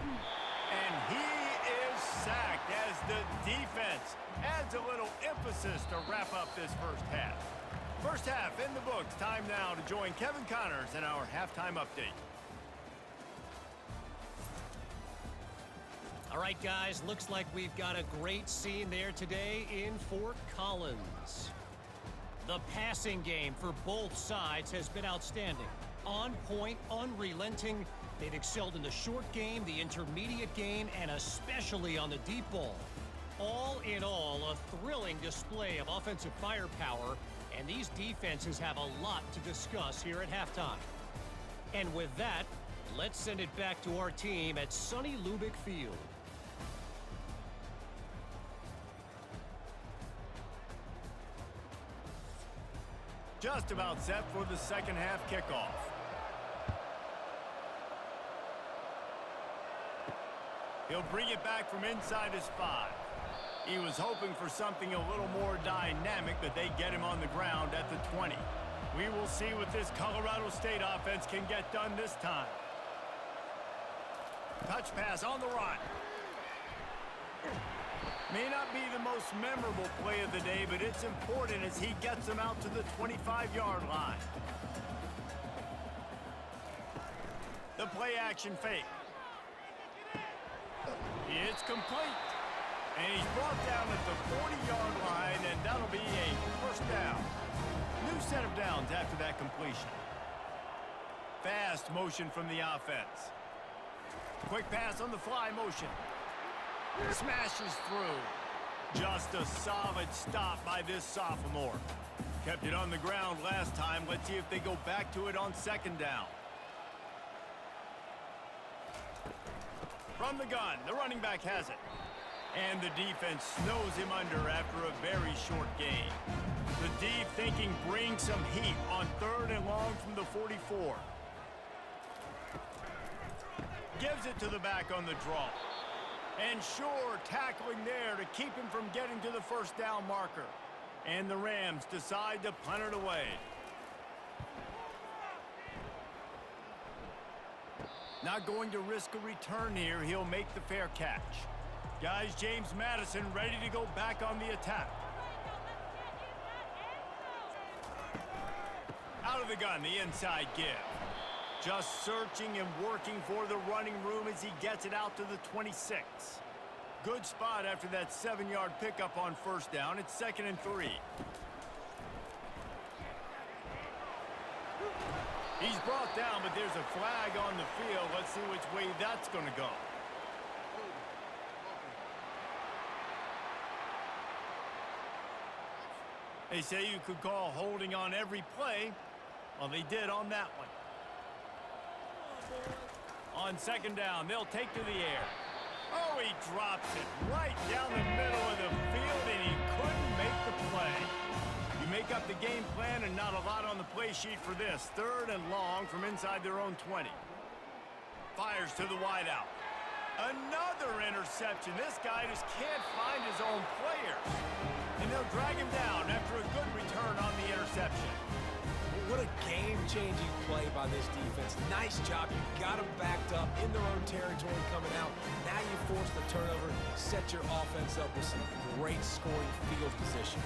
And he is sacked as the defense adds a little emphasis to wrap up this first half. First half in the books. Time now to join Kevin Connors in our halftime update. All right, guys, looks like we've got a great scene there today in Fort Collins. The passing game for both sides has been outstanding. On point, unrelenting. They've excelled in the short game, the intermediate game, and especially on the deep ball. All in all, a thrilling display of offensive firepower, and these defenses have a lot to discuss here at halftime. And with that, let's send it back to our team at sunny Lubick Field. Just about set for the second half kickoff. He'll bring it back from inside his 5. He was hoping for something a little more dynamic, but they get him on the ground at the 20. We will see what this Colorado State offense can get done this time. Touch pass on the run. May not be the most memorable play of the day, but it's important as he gets them out to the 25-yard line. The play action fake. It's complete. And he's brought down at the 40-yard line, and that'll be a first down. New set of downs after that completion. Fast motion from the offense. Quick pass on the fly motion. Smashes through. Just a solid stop by this sophomore. Kept it on the ground last time. Let's see if they go back to it on second down. From the gun, the running back has it. And the defense snows him under after a very short gain. The deep thinking brings some heat on 3rd and long from the 44. Gives it to the back on the draw. And sure, tackling there to keep him from getting to the first down marker. And the Rams decide to punt it away. Not going to risk a return here. He'll make the fair catch. Guys, James Madison ready to go back on the attack. Out of the gun, the inside give. Just searching and working for the running room as he gets it out to the 26. Good spot after that 7-yard pickup on first down. It's 2nd and 3. He's brought down, but there's a flag on the field. Let's see which way that's going to go. They say you could call holding on every play. Well, they did on that one. On second down, they'll take to the air. Oh, he drops it right down the middle of the field, and he couldn't make the play. You make up the game plan and not a lot on the play sheet for this. 3rd and long from inside their own 20. Fires to the wideout. Another interception. This guy just can't find his own players. And they'll drag him down after a good return on the interception. What a game-changing play by this defense. Nice job. You got them backed up in their own territory coming out. Now you force the turnover, set your offense up with some great scoring field position.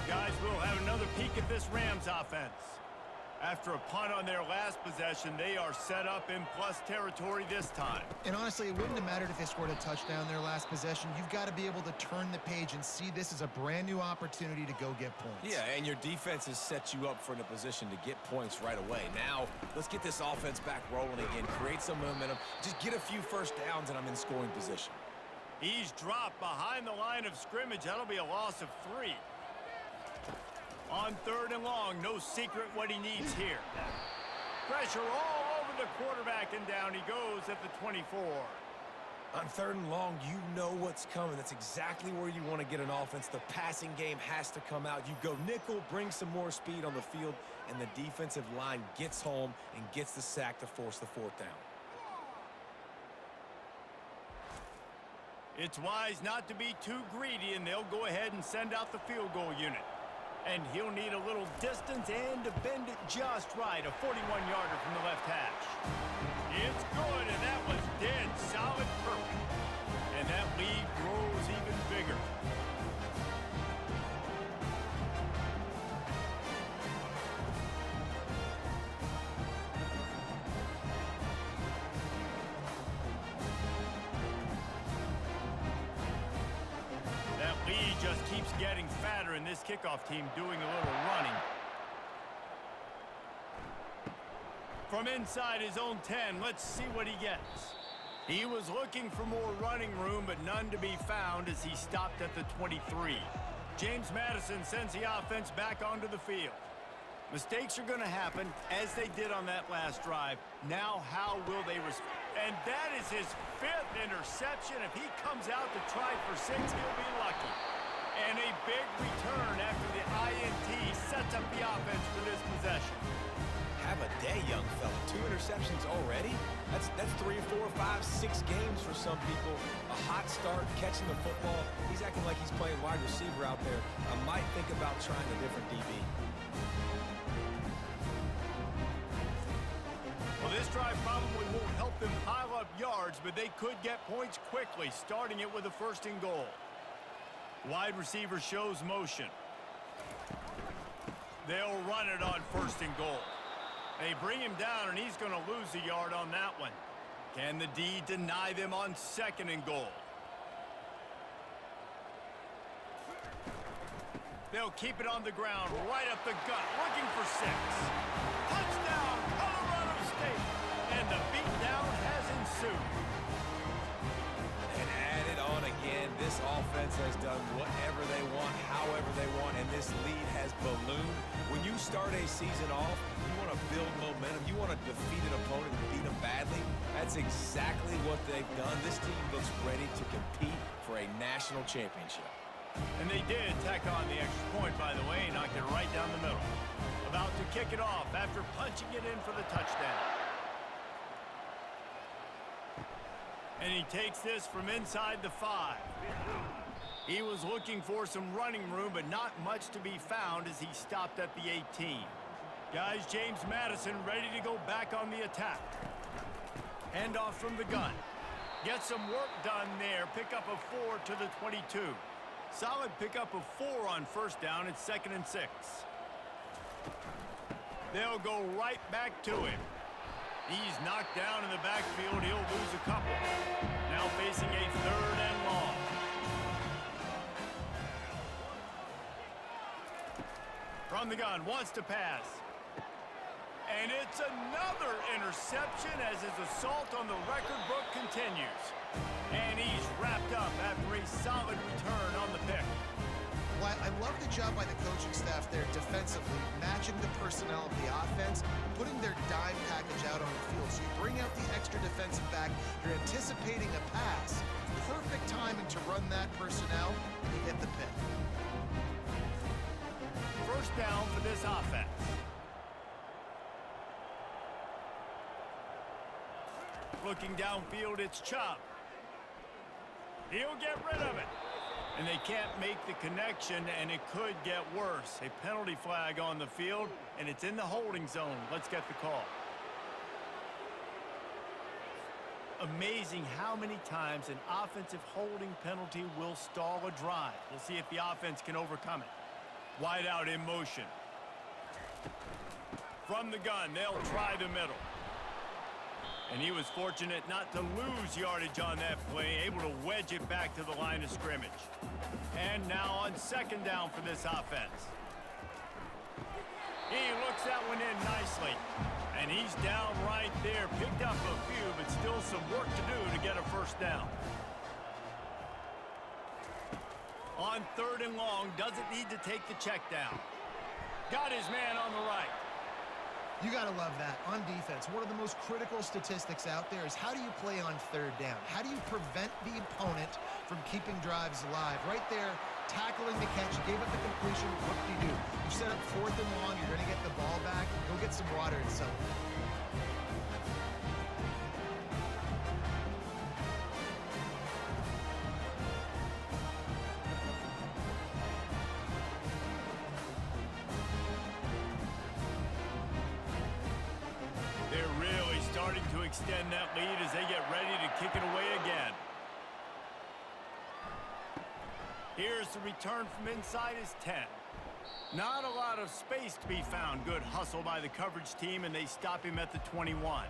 Guys, we'll have another peek at this Rams offense. After a punt on their last possession, they are set up in plus territory this time. And honestly, it wouldn't have mattered if they scored a touchdown their last possession. You've got to be able to turn the page and see this as a brand new opportunity to go get points. Yeah, and your defense has set you up for in a position to get points right away. Now, let's get this offense back rolling again, create some momentum, just get a few first downs, and I'm in scoring position. He's dropped behind the line of scrimmage. That'll be a loss of 3. On 3rd and long, no secret what he needs here. Pressure all over the quarterback, and down he goes at the 24. On 3rd and long, you know what's coming. That's exactly where you want to get an offense. The passing game has to come out. You go nickel, bring some more speed on the field, and the defensive line gets home and gets the sack to force the 4th down. It's wise not to be too greedy, and they'll go ahead and send out the field goal unit. And he'll need a little distance and to bend it just right. A 41-yarder from the left hash. It's good, and that was dead solid perfect. And that lead grows even bigger. lead just keeps getting fatter, and this kickoff team doing a little running. From inside his own 10, let's see what he gets. He was looking for more running room, but none to be found as he stopped at the 23. James Madison sends the offense back onto the field. Mistakes are going to happen, as they did on that last drive. Now, how will they respond? And that is his 5th interception. If he comes out to try for 6, he'll be lucky. And a big return after the INT sets up the offense for this possession. Have a day, young fella. 2 interceptions already? That's 3, 4, 5, 6 games for some people. A hot start, catching the football. He's acting like he's playing wide receiver out there. I might think about trying a different DB. Well, this drive probably won't help them pile up yards, but they could get points quickly, starting it with a 1st and goal. Wide receiver shows motion. They'll run it on 1st and goal. They bring him down, and he's going to lose a yard on that one. Can the D deny them on 2nd and goal? They'll keep it on the ground, right up the gut, looking for 6. Touchdown, Colorado State! And the beatdown has ensued. And add it on again. This offense has done whatever they want, however they want, and this lead has ballooned. When you start a season off, you want to build momentum. You want to defeat an opponent and beat them badly. That's exactly what they've done. This team looks ready to compete for a national championship. And they did tack on the extra point, by the way, knocked it right down the middle. About to kick it off after punching it in for the touchdown. And he takes this from inside the 5. He was looking for some running room, but not much to be found as he stopped at the 18. Guys, James Madison ready to go back on the attack. Handoff from the gun. Get some work done there. Pick up a 4 to the 22. Solid pickup of 4 on 1st down. It's 2nd and 6. They'll go right back to him. He's knocked down in the backfield. He'll lose a couple. Now facing a 3rd and long. From the gun, wants to pass. And it's another interception as his assault on the record book continues. And he's wrapped up after a solid return on the pick. Well, I love the job by the coaching staff there defensively, matching the personnel of the offense, putting their dime package out on the field. So you bring out the extra defensive back, you're anticipating a pass. Perfect timing to run that personnel, and you get the pick. 1st down for this offense. Looking downfield, it's Chubb. He'll get rid of it. And they can't make the connection, and it could get worse. A penalty flag on the field, and it's in the holding zone. Let's get the call. Amazing how many times an offensive holding penalty will stall a drive. We'll see if the offense can overcome it. Wide out in motion. From the gun, they'll try the middle. And he was fortunate not to lose yardage on that play, able to wedge it back to the line of scrimmage. And now on 2nd down for this offense. He looks that one in nicely. And he's down right there. Picked up a few, but still some work to do to get a 1st down. On 3rd and long, doesn't need to take the check down. Got his man on the right. You got to love that. On defense, one of the most critical statistics out there is how do you play on 3rd down? How do you prevent the opponent from keeping drives alive? Right there, tackling the catch, you gave up the completion, what do? You set up 4th and long, you're going to get the ball back, go get some water and celebrate. Extend that lead as they get ready to kick it away again. Here's the return from inside his 10. Not a lot of space to be found. Good hustle by the coverage team, and they stop him at the 21.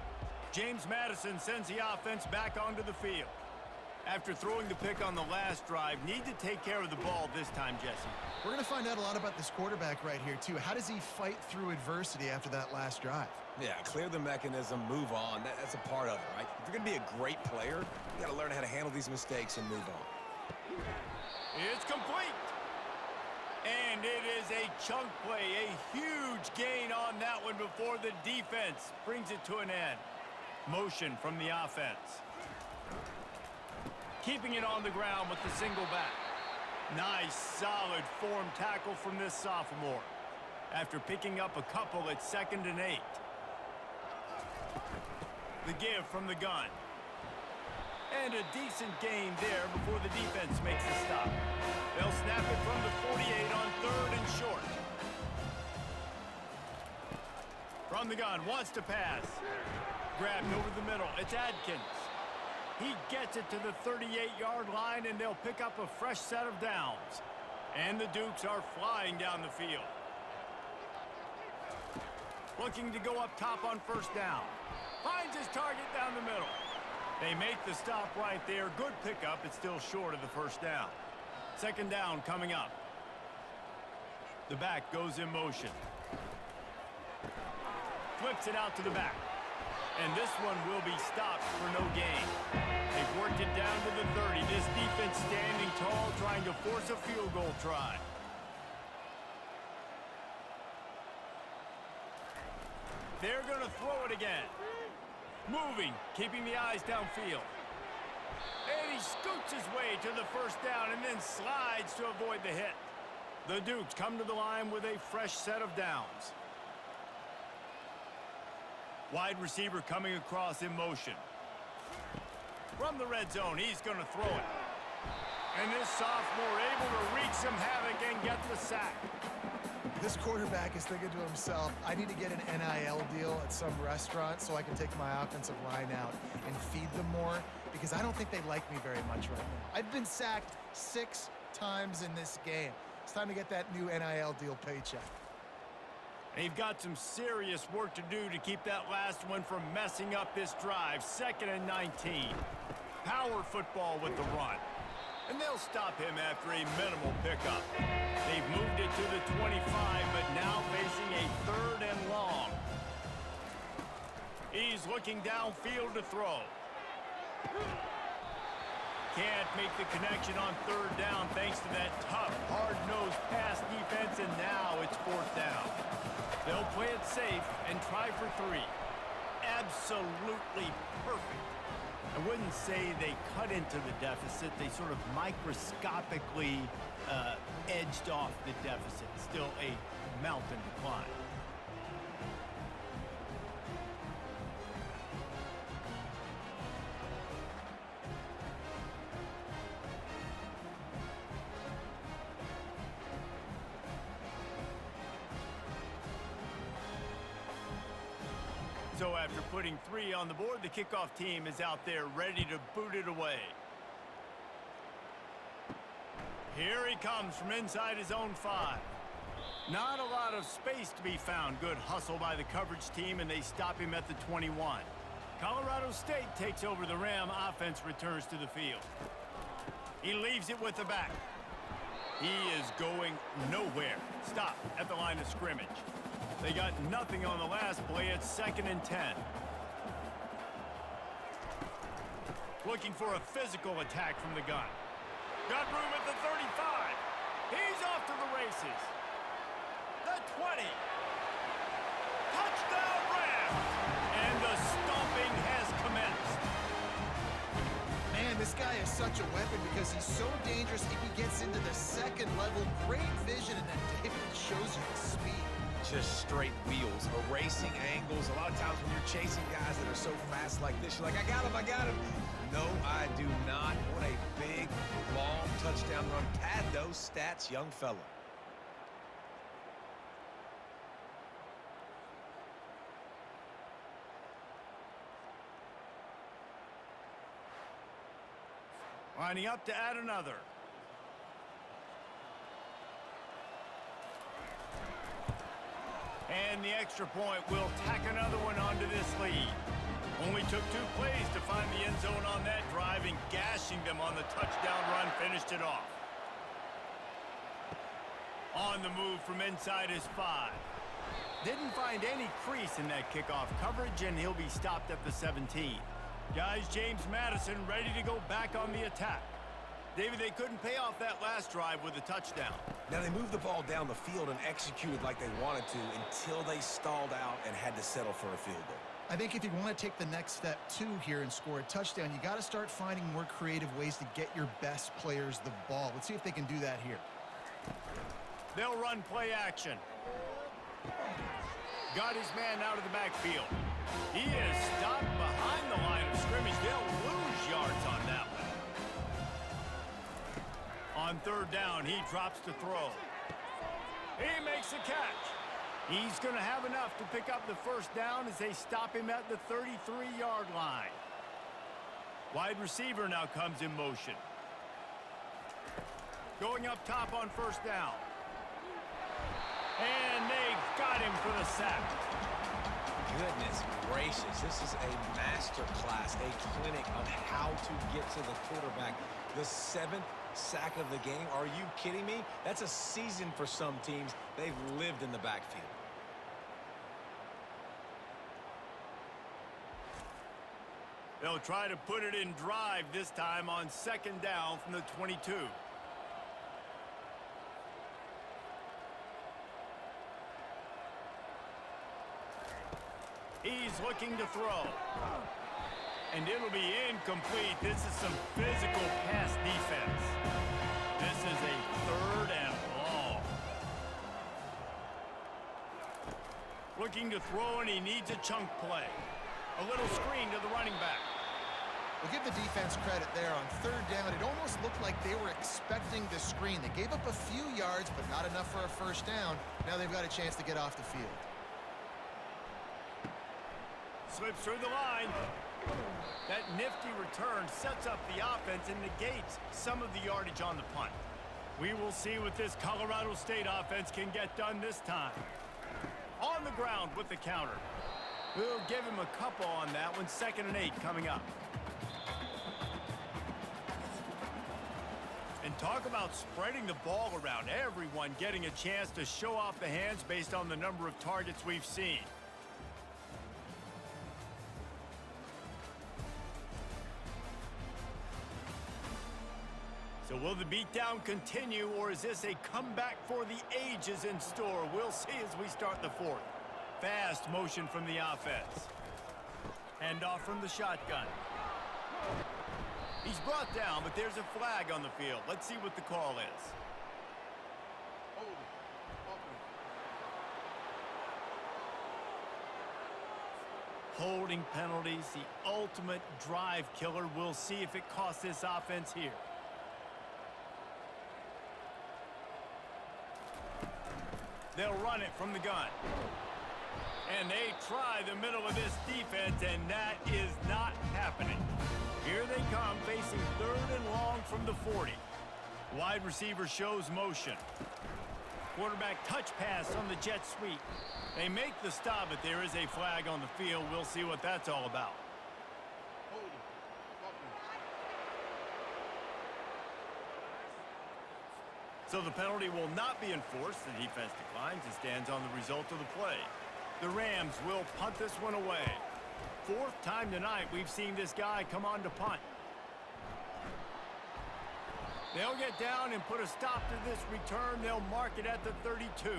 James Madison sends the offense back onto the field. After throwing the pick on the last drive, need to take care of the ball this time, Jesse. We're going to find out a lot about this quarterback right here, too. How does he fight through adversity after that last drive? Yeah, clear the mechanism, move on. That's a part of it, right? If you're going to be a great player, you got to learn how to handle these mistakes and move on. It's complete. And it is a chunk play, a huge gain on that one before the defense brings it to an end. Motion from the offense. Keeping it on the ground with the single back. Nice, solid form tackle from this sophomore. After picking up a couple at 2nd and 8. The give from the gun. And a decent gain there before the defense makes a stop. They'll snap it from the 48 on 3rd and short. From the gun, wants to pass. Grabbed over the middle. It's Adkins. He gets it to the 38-yard line, and they'll pick up a fresh set of downs. And the Dukes are flying down the field. Looking to go up top on 1st down. Finds his target down the middle. They make the stop right there. Good pickup. It's still short of the 1st down. 2nd down coming up. The back goes in motion. Flips it out to the back. And this one will be stopped for no gain. They've worked it down to the 30. This defense standing tall, trying to force a field goal try. They're going to throw it again. Moving, keeping the eyes downfield. And he scoots his way to the 1st down and then slides to avoid the hit. The Dukes come to the line with a fresh set of downs. Wide receiver coming across in motion. From the red zone, he's going to throw it. And this sophomore able to wreak some havoc and get the sack. This quarterback is thinking to himself, I need to get an NIL deal at some restaurant so I can take my offensive line out and feed them more, because I don't think they like me very much right now. I've been sacked 6 times in this game. It's time to get that new NIL deal paycheck. They've got some serious work to do to keep that last one from messing up this drive. 2nd and 19. Power football with the run. And they'll stop him after a minimal pickup. They've moved it to the 25, but now facing a 3rd and long. He's looking downfield to throw. Can't make the connection on 3rd down thanks to that tough, hard-nosed pass defense, and now it's 4th down. They'll play it safe and try for 3. Absolutely perfect. I wouldn't say they cut into the deficit. They sort of microscopically edged off the deficit. Still a mountain to climb. So after putting 3 on the board, the kickoff team is out there ready to boot it away. Here he comes from inside his own 5. Not a lot of space to be found. Good hustle by the coverage team, and they stop him at the 21. Colorado State takes over the Ram. Offense returns to the field. He leaves it with the back. He is going nowhere. Stop at the line of scrimmage. They got nothing on the last play. It's 2nd and 10. Looking for a physical attack from the gun. Got room at the 35. He's off to the races. The 20. Touchdown Rams. And the stomping has commenced. Man, this guy is such a weapon because he's so dangerous if he gets into the 2nd level. Great vision, and then David shows you the speed. Just straight wheels, erasing angles. A lot of times when you're chasing guys that are so fast like this, you're like, I got him. No, I do not. What a big, long touchdown run. Pad those stats, young fella. Lining up to add another. And the extra point will tack another one onto this lead. Only took 2 plays to find the end zone on that drive, and gashing them on the touchdown run finished it off. On the move from inside his 5. Didn't find any crease in that kickoff coverage, and he'll be stopped at the 17. Guys, James Madison ready to go back on the attack. David, they couldn't pay off that last drive with a touchdown. Now, they moved the ball down the field and executed like they wanted to until they stalled out and had to settle for a field goal. I think if you want to take the next step, too, here and score a touchdown, you got to start finding more creative ways to get your best players the ball. Let's see if they can do that here. They'll run play action. Got his man out of the backfield. He is stopped behind the line of scrimmage. They'll lose yards on that one. On 3rd down, he drops to throw. He makes a catch. He's going to have enough to pick up the 1st down as they stop him at the 33-yard line. Wide receiver now comes in motion. Going up top on 1st down. And they got him for the sack. Goodness gracious, this is a master class, a clinic on how to get to the quarterback. The 7th sack of the game. Are you kidding me? That's a season for some teams. They've lived in the backfield. They'll try to put it in drive this time on 2nd down from the 22. He's looking to throw. And it'll be incomplete. This is some physical pass defense. This is a 3rd and long. Looking to throw, and he needs a chunk play. A little screen to the running back. We'll give the defense credit there on 3rd down. It almost looked like they were expecting the screen. They gave up a few yards, but not enough for a 1st down. Now they've got a chance to get off the field. Slips through the line. That nifty return sets up the offense and negates some of the yardage on the punt. We will see what this Colorado State offense can get done this time. On the ground with the counter. We'll give him a couple on that one. 2nd and 8 coming up. And talk about spreading the ball around. Everyone getting a chance to show off the hands based on the number of targets we've seen. So will the beatdown continue, or is this a comeback for the ages in store? We'll see as we start the 4th. Fast motion from the offense. Hand off from the shotgun. He's brought down, but there's a flag on the field. Let's see what the call is. Holding penalties, the ultimate drive killer. We'll see if it costs this offense here. They'll run it from the gun. And they try the middle of this defense, and that is not happening. Here they come, facing 3rd and long from the 40. Wide receiver shows motion. Quarterback touch pass on the jet sweep. They make the stop, but there is a flag on the field. We'll see what that's all about. So the penalty will not be enforced. The defense declines and stands on the result of the play. The Rams will punt this one away. 4th time tonight we've seen this guy come on to punt. They'll get down and put a stop to this return. They'll mark it at the 32.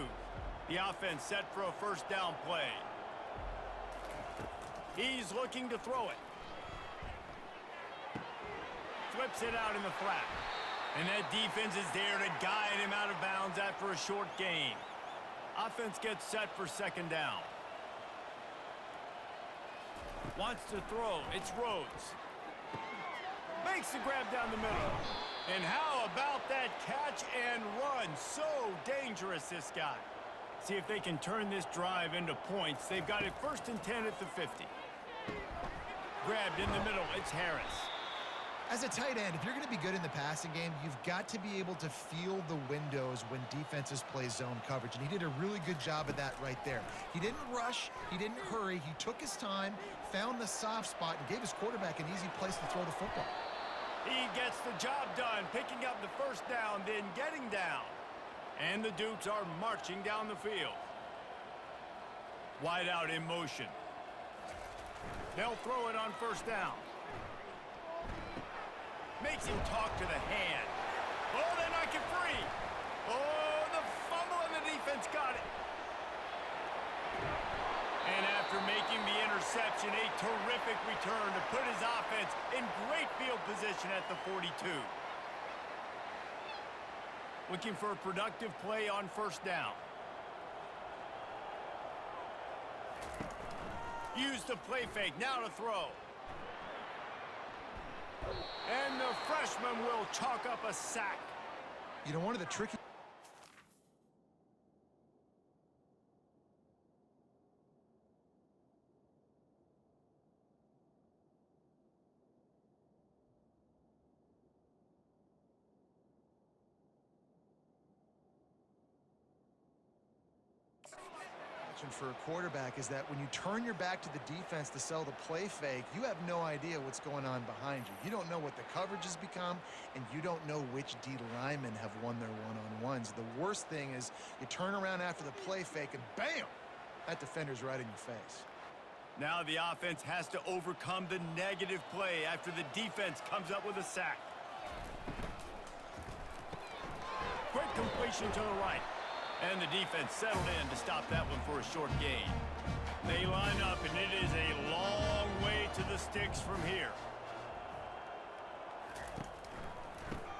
The offense set for a 1st down play. He's looking to throw it. Flips it out in the flat. And that defense is there to guide him out of bounds after a short gain. Offense gets set for 2nd down. Wants to throw. It's Rhodes. Makes the grab down the middle. And how about that catch and run? So dangerous, this guy. See if they can turn this drive into points. They've got it 1st and 10 at the 50. Grabbed in the middle. It's Harris. As a tight end, if you're going to be good in the passing game, you've got to be able to feel the windows when defenses play zone coverage, and he did a really good job of that right there. He didn't rush, he didn't hurry, he took his time, found the soft spot, and gave his quarterback an easy place to throw the football. He gets the job done, picking up the first down, then getting down. And the Dukes are marching down the field. Wide out in motion. They'll throw it on first down. Makes him talk to the hand. Oh, they knock it free. Oh, the fumble, and the defense got it. And after making the interception, a terrific return to put his offense in great field position at the 42. Looking for a productive play on first down. Use the play fake, now to throw. And the freshman will chalk up a sack. You know, one of the tricky... for a quarterback is that when you turn your back to the defense to sell the play fake, you have no idea what's going on behind you. You don't know what the coverage has become, and you don't know which D linemen have won their one-on-ones. The worst thing is you turn around after the play fake, and bam! That defender's right in your face. Now the offense has to overcome the negative play after the defense comes up with a sack. Quick completion to the right. And the defense settled in to stop that one for a short gain. They line up, and it is a long way to the sticks from here.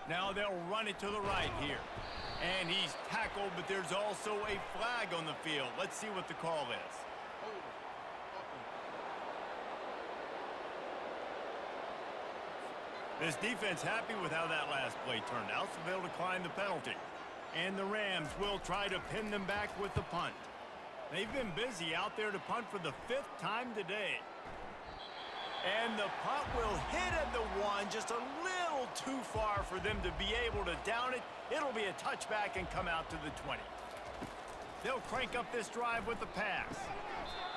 Now they'll run it to the right here. And he's tackled, but there's also a flag on the field. Let's see what the call is. This defense happy with how that last play turned out, so they'll decline the penalty. And the Rams will try to pin them back with the punt. They've been busy out there to punt for the 5th time today. And the punt will hit at the 1, just a little too far for them to be able to down it. It'll be a touchback and come out to the 20. They'll crank up this drive with the pass.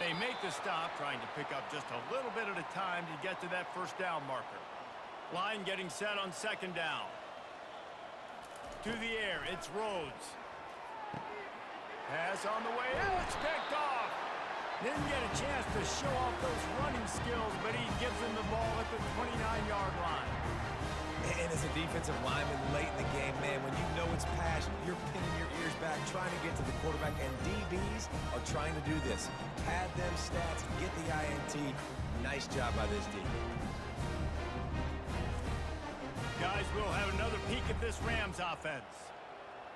They make the stop, trying to pick up just a little bit at a time to get to that first down marker. Line getting set on second down. To the air, it's Rhodes. Pass on the way out, it's picked off. Didn't get a chance to show off those running skills, but he gives him the ball at the 29-yard line. And as a defensive lineman late in the game, man, when you know it's passion, you're pinning your ears back, trying to get to the quarterback, and DBs are trying to do this. Pad them stats, get the INT. Nice job by this D. Guys, we'll have another peek at this Rams offense.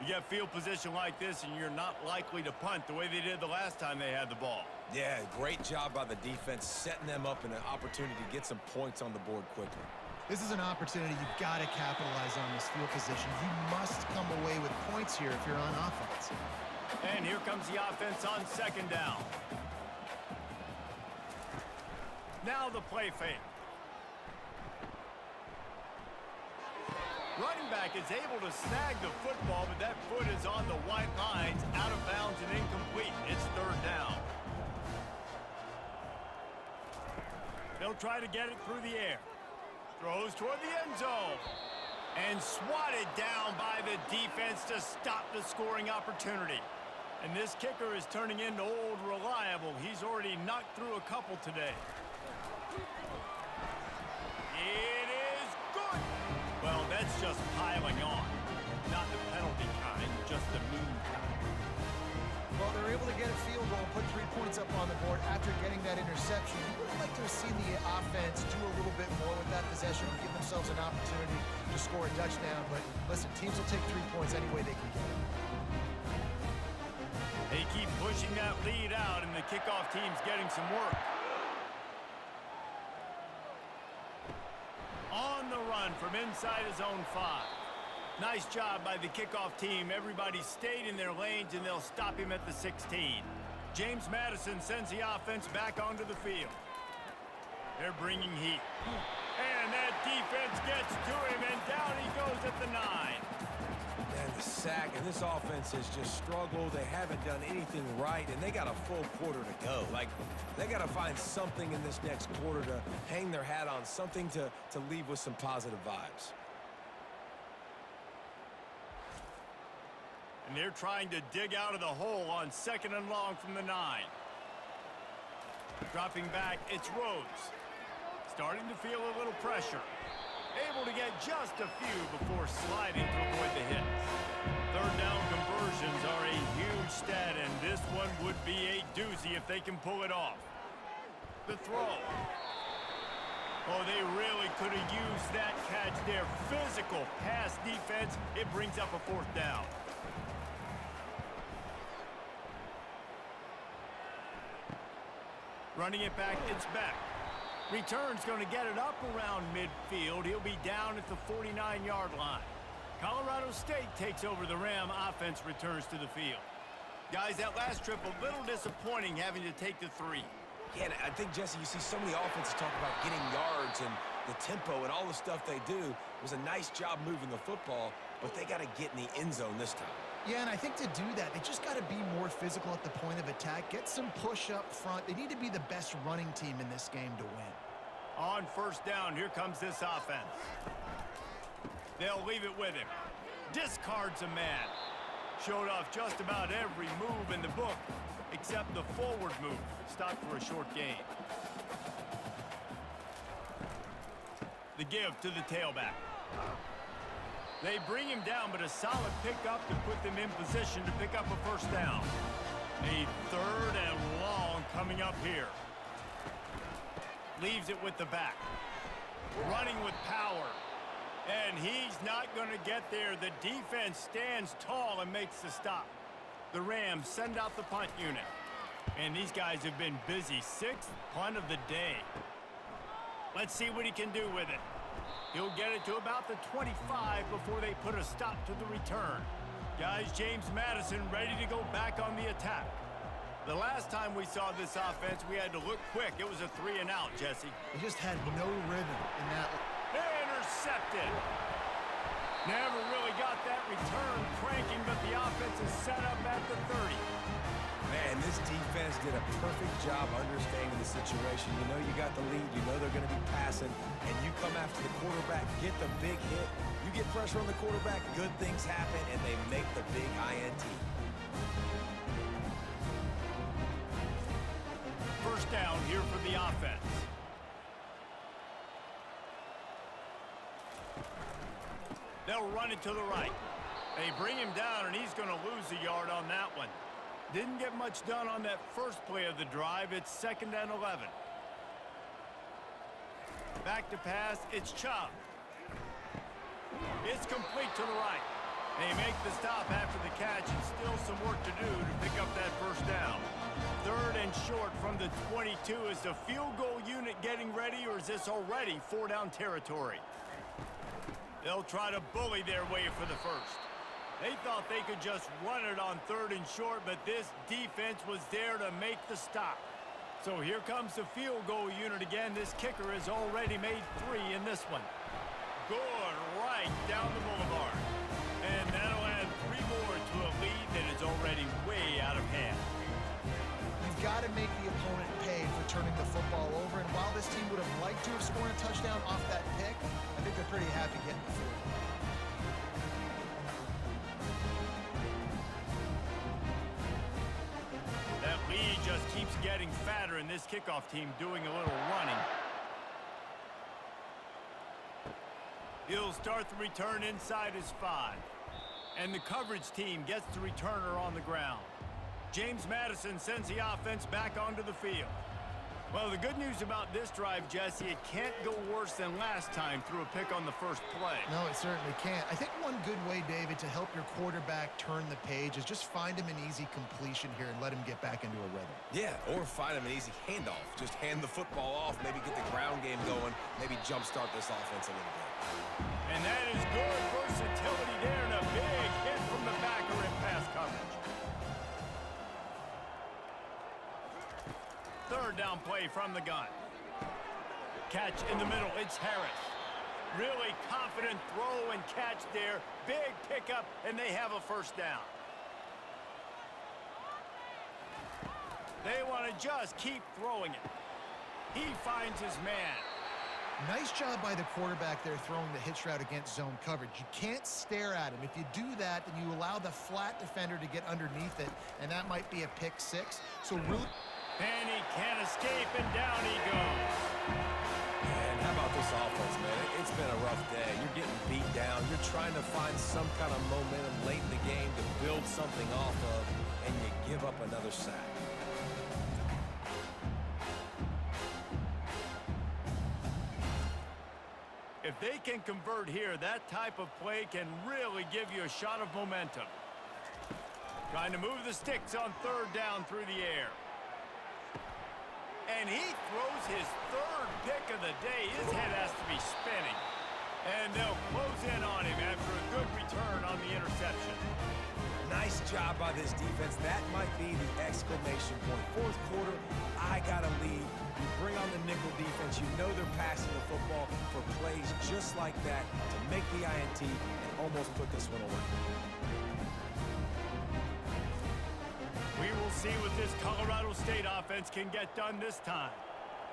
You get field position like this, and you're not likely to punt the way they did the last time they had the ball. Yeah, great job by the defense, setting them up in an opportunity to get some points on the board quickly. This is an opportunity you've got to capitalize on this field position. You must come away with points here if you're on offense. And here comes the offense on second down. Now the play fake. Running back is able to snag the football, but that foot is on the white lines, out of bounds and incomplete. It's third down. They'll try to get it through the air. Throws toward the end zone. And swatted down by the defense to stop the scoring opportunity. And this kicker is turning into old reliable. He's already knocked through a couple today. It is good. Well, that's just piling on. Not the penalty kind, just the mean kind. Well, they're able to get a field goal and put 3 points up on the board after getting that interception. You would have liked to have seen the offense do a little bit more with that possession and give themselves an opportunity to score a touchdown. But listen, teams will take 3 points any way they can get it. They keep pushing that lead out, and the kickoff team's getting some work. On the run from inside his own 5. Nice job by the kickoff team. Everybody stayed in their lanes, and they'll stop him at the 16. James Madison sends the offense back onto the field. They're bringing heat. And that defense gets to him, and down he goes at the 9. And the sack, and this offense has just struggled. They haven't done anything right, and they got a full quarter to go. Like, they got to find something in this next quarter to hang their hat on, something to leave with some positive vibes. And they're trying to dig out of the hole on 2nd and long from the 9. Dropping back, it's Rhodes. Starting to feel a little pressure. Able to get just a few before sliding to avoid the hits. 3rd down conversions are a huge stat, and this one would be a doozy if they can pull it off. The throw. Oh, they really could have used that catch there. Physical pass defense. It brings up a 4th down. Running it back, it's back. Return's going to get it up around midfield. He'll be down at the 49-yard line. Colorado State takes over the Ram. Offense returns to the field. Guys, that last trip a little disappointing having to take the 3. Yeah, and I think, Jesse, you see so many offenses talk about getting yards and the tempo and all the stuff they do. It was a nice job moving the football, but they got to get in the end zone this time. Yeah, and I think to do that, they just got to be more physical at the point of attack. Get some push up front. They need to be the best running team in this game to win. On 1st down, here comes this offense. They'll leave it with him. Discards a man. Showed off just about every move in the book, except the forward move. Stopped for a short gain. The give to the tailback. They bring him down, but a solid pickup to put them in position to pick up a 1st down. A 3rd and long coming up here. Leaves it with the back. Running with power. And he's not going to get there. The defense stands tall and makes the stop. The Rams send out the punt unit. And these guys have been busy. 6th punt of the day. Let's see what he can do with it. He'll get it to about the 25 before they put a stop to the return. Guys, James Madison ready to go back on the attack. The last time we saw this offense, we had to look quick. It was a 3 and out, Jesse. They just had no rhythm in that. Intercepted. Never really got that return cranking, but the offense is set up at the 30. Man, this defense did a perfect job understanding the situation. You know you got the lead. You know they're going to be passing. And you come after the quarterback, get the big hit. You get pressure on the quarterback, good things happen, and they make the big INT. 1st down here for the offense. They'll run it to the right. They bring him down, and he's going to lose a yard on that one. Didn't get much done on that first play of the drive. It's 2nd and 11. Back to pass. It's Chubb. It's complete to the right. They make the stop after the catch, and still some work to do to pick up that 1st down. 3rd and short from the 22. Is the field goal unit getting ready, or is this already 4-down territory? They'll try to bully their way for the 1st. They thought they could just run it on 3rd and short, but this defense was there to make the stop. So here comes the field goal unit again. This kicker has already made 3 in this one. Good right down the boulevard. And that'll add 3 more to a lead that is already way out of hand. You've got to make the opponent pay for turning the football over. And while this team would have liked to have scored a touchdown off that pick, I think they're pretty happy getting the field. That lead just keeps getting fatter, and this kickoff team doing a little running. He'll start the return inside his 5. And the coverage team gets the returner on the ground. James Madison sends the offense back onto the field. Well, the good news about this drive, Jesse, it can't go worse than last time through a pick on the first play. No, it certainly can't. I think one good way, David, to help your quarterback turn the page is just find him an easy completion here and let him get back into a rhythm. Yeah, or find him an easy handoff. Just hand the football off, maybe get the ground game going, maybe jumpstart this offense a little bit. And that is good versatility there, and a big hit from the backer in pass coverage. 3rd down play from the gun. Catch in the middle. It's Harris. Really confident throw and catch there. Big pickup, and they have a first down. They want to just keep throwing it. He finds his man. Nice job by the quarterback there throwing the hitch route against zone coverage. You can't stare at him. If you do that, then you allow the flat defender to get underneath it, and that might be a pick six. So really... And he can't escape, and down he goes. And how about this offense, man? It's been a rough day. You're getting beat down. You're trying to find some kind of momentum late in the game to build something off of, and you give up another sack. If they can convert here, that type of play can really give you a shot of momentum. Trying to move the sticks on third down through the air. And he throws his third pick of the day. His head has to be spinning. And they'll close in on him after a good return on the interception. Nice job by this defense. That might be the exclamation point. Fourth quarter, I got a lead. You bring on the nickel defense. You know they're passing the football for plays just like that to make the INT and almost put this one away. We will see what this Colorado State offense can get done this time.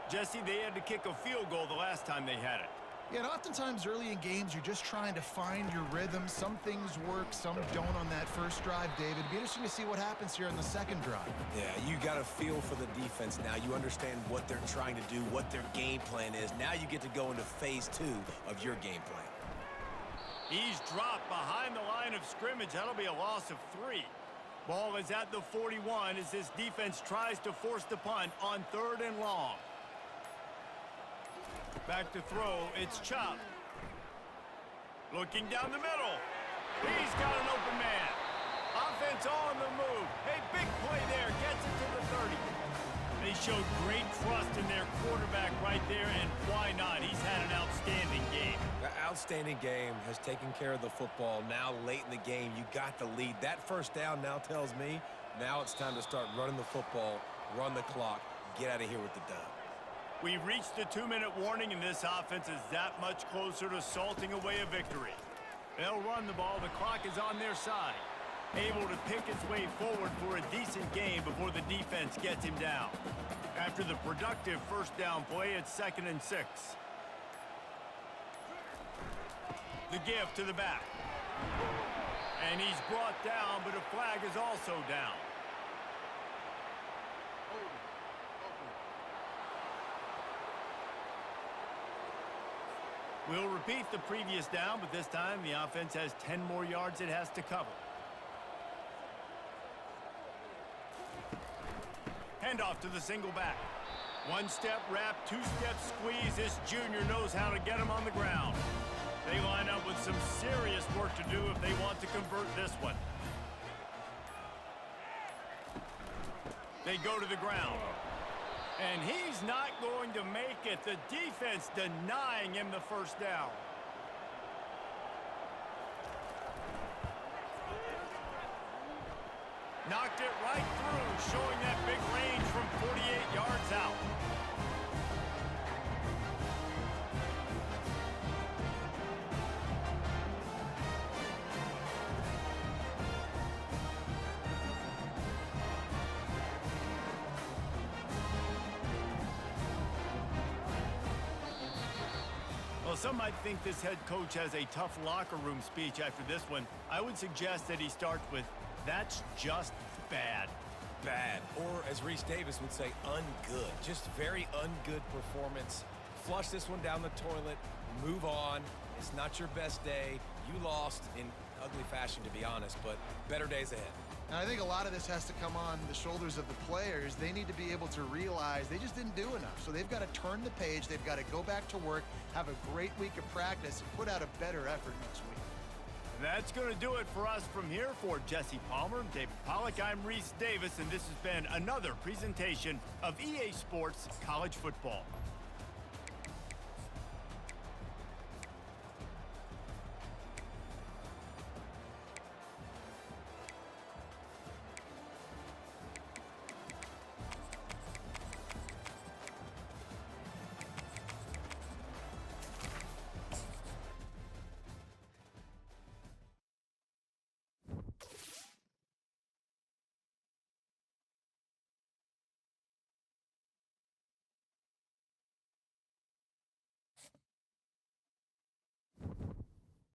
Jesse, they had to kick a field goal the last time they had it. Yeah, and oftentimes early in games, you're just trying to find your rhythm. Some things work, some don't on that first drive, David. It'd be interesting to see what happens here on the second drive. Yeah, you got a feel for the defense now. You understand what they're trying to do, what their game plan is. Now you get to go into phase two of your game plan. He's dropped behind the line of scrimmage. That'll be a loss of 3. Ball is at the 41 as this defense tries to force the punt on third and long. Back to throw, it's Chop. Looking down the middle. He's got an open man. Offense on the move. A big play there, gets it to the 30. They showed great trust in their quarterback right there, and why not? He's had an outstanding game. The outstanding game has taken care of the football. Now late in the game, you got the lead. That first down now tells me now it's time to start running the football, run the clock, get out of here with the dub. We reached the 2-minute warning, and this offense is that much closer to salting away a victory. They'll run the ball. The clock is on their side. Able to pick its way forward for a decent game before the defense gets him down. After the productive first down play, it's 2nd and 6. The give to the back. And he's brought down, but a flag is also down. We'll repeat the previous down, but this time the offense has 10 more yards it has to cover. Handoff to the single back. One-step wrap, two-step squeeze. This junior knows how to get him on the ground. They line up with some serious work to do if they want to convert this one. They go to the ground. And he's not going to make it. The defense denying him the first down. Knocked it right through, showing that big range from 48 yards out. Well, some might think this head coach has a tough locker room speech after this one. I would suggest that he starts with, "That's just bad." Bad, or as Reese Davis would say, ungood. Just very ungood performance. Flush this one down the toilet, move on. It's not your best day. You lost in ugly fashion, to be honest, but better days ahead. And I think a lot of this has to come on the shoulders of the players. They need to be able to realize they just didn't do enough. So they've got to turn the page. They've got to go back to work, have a great week of practice, and put out a better effort next week. That's going to do it for us from here. For Jesse Palmer, David Pollack, I'm Reese Davis, and this has been another presentation of EA Sports College Football.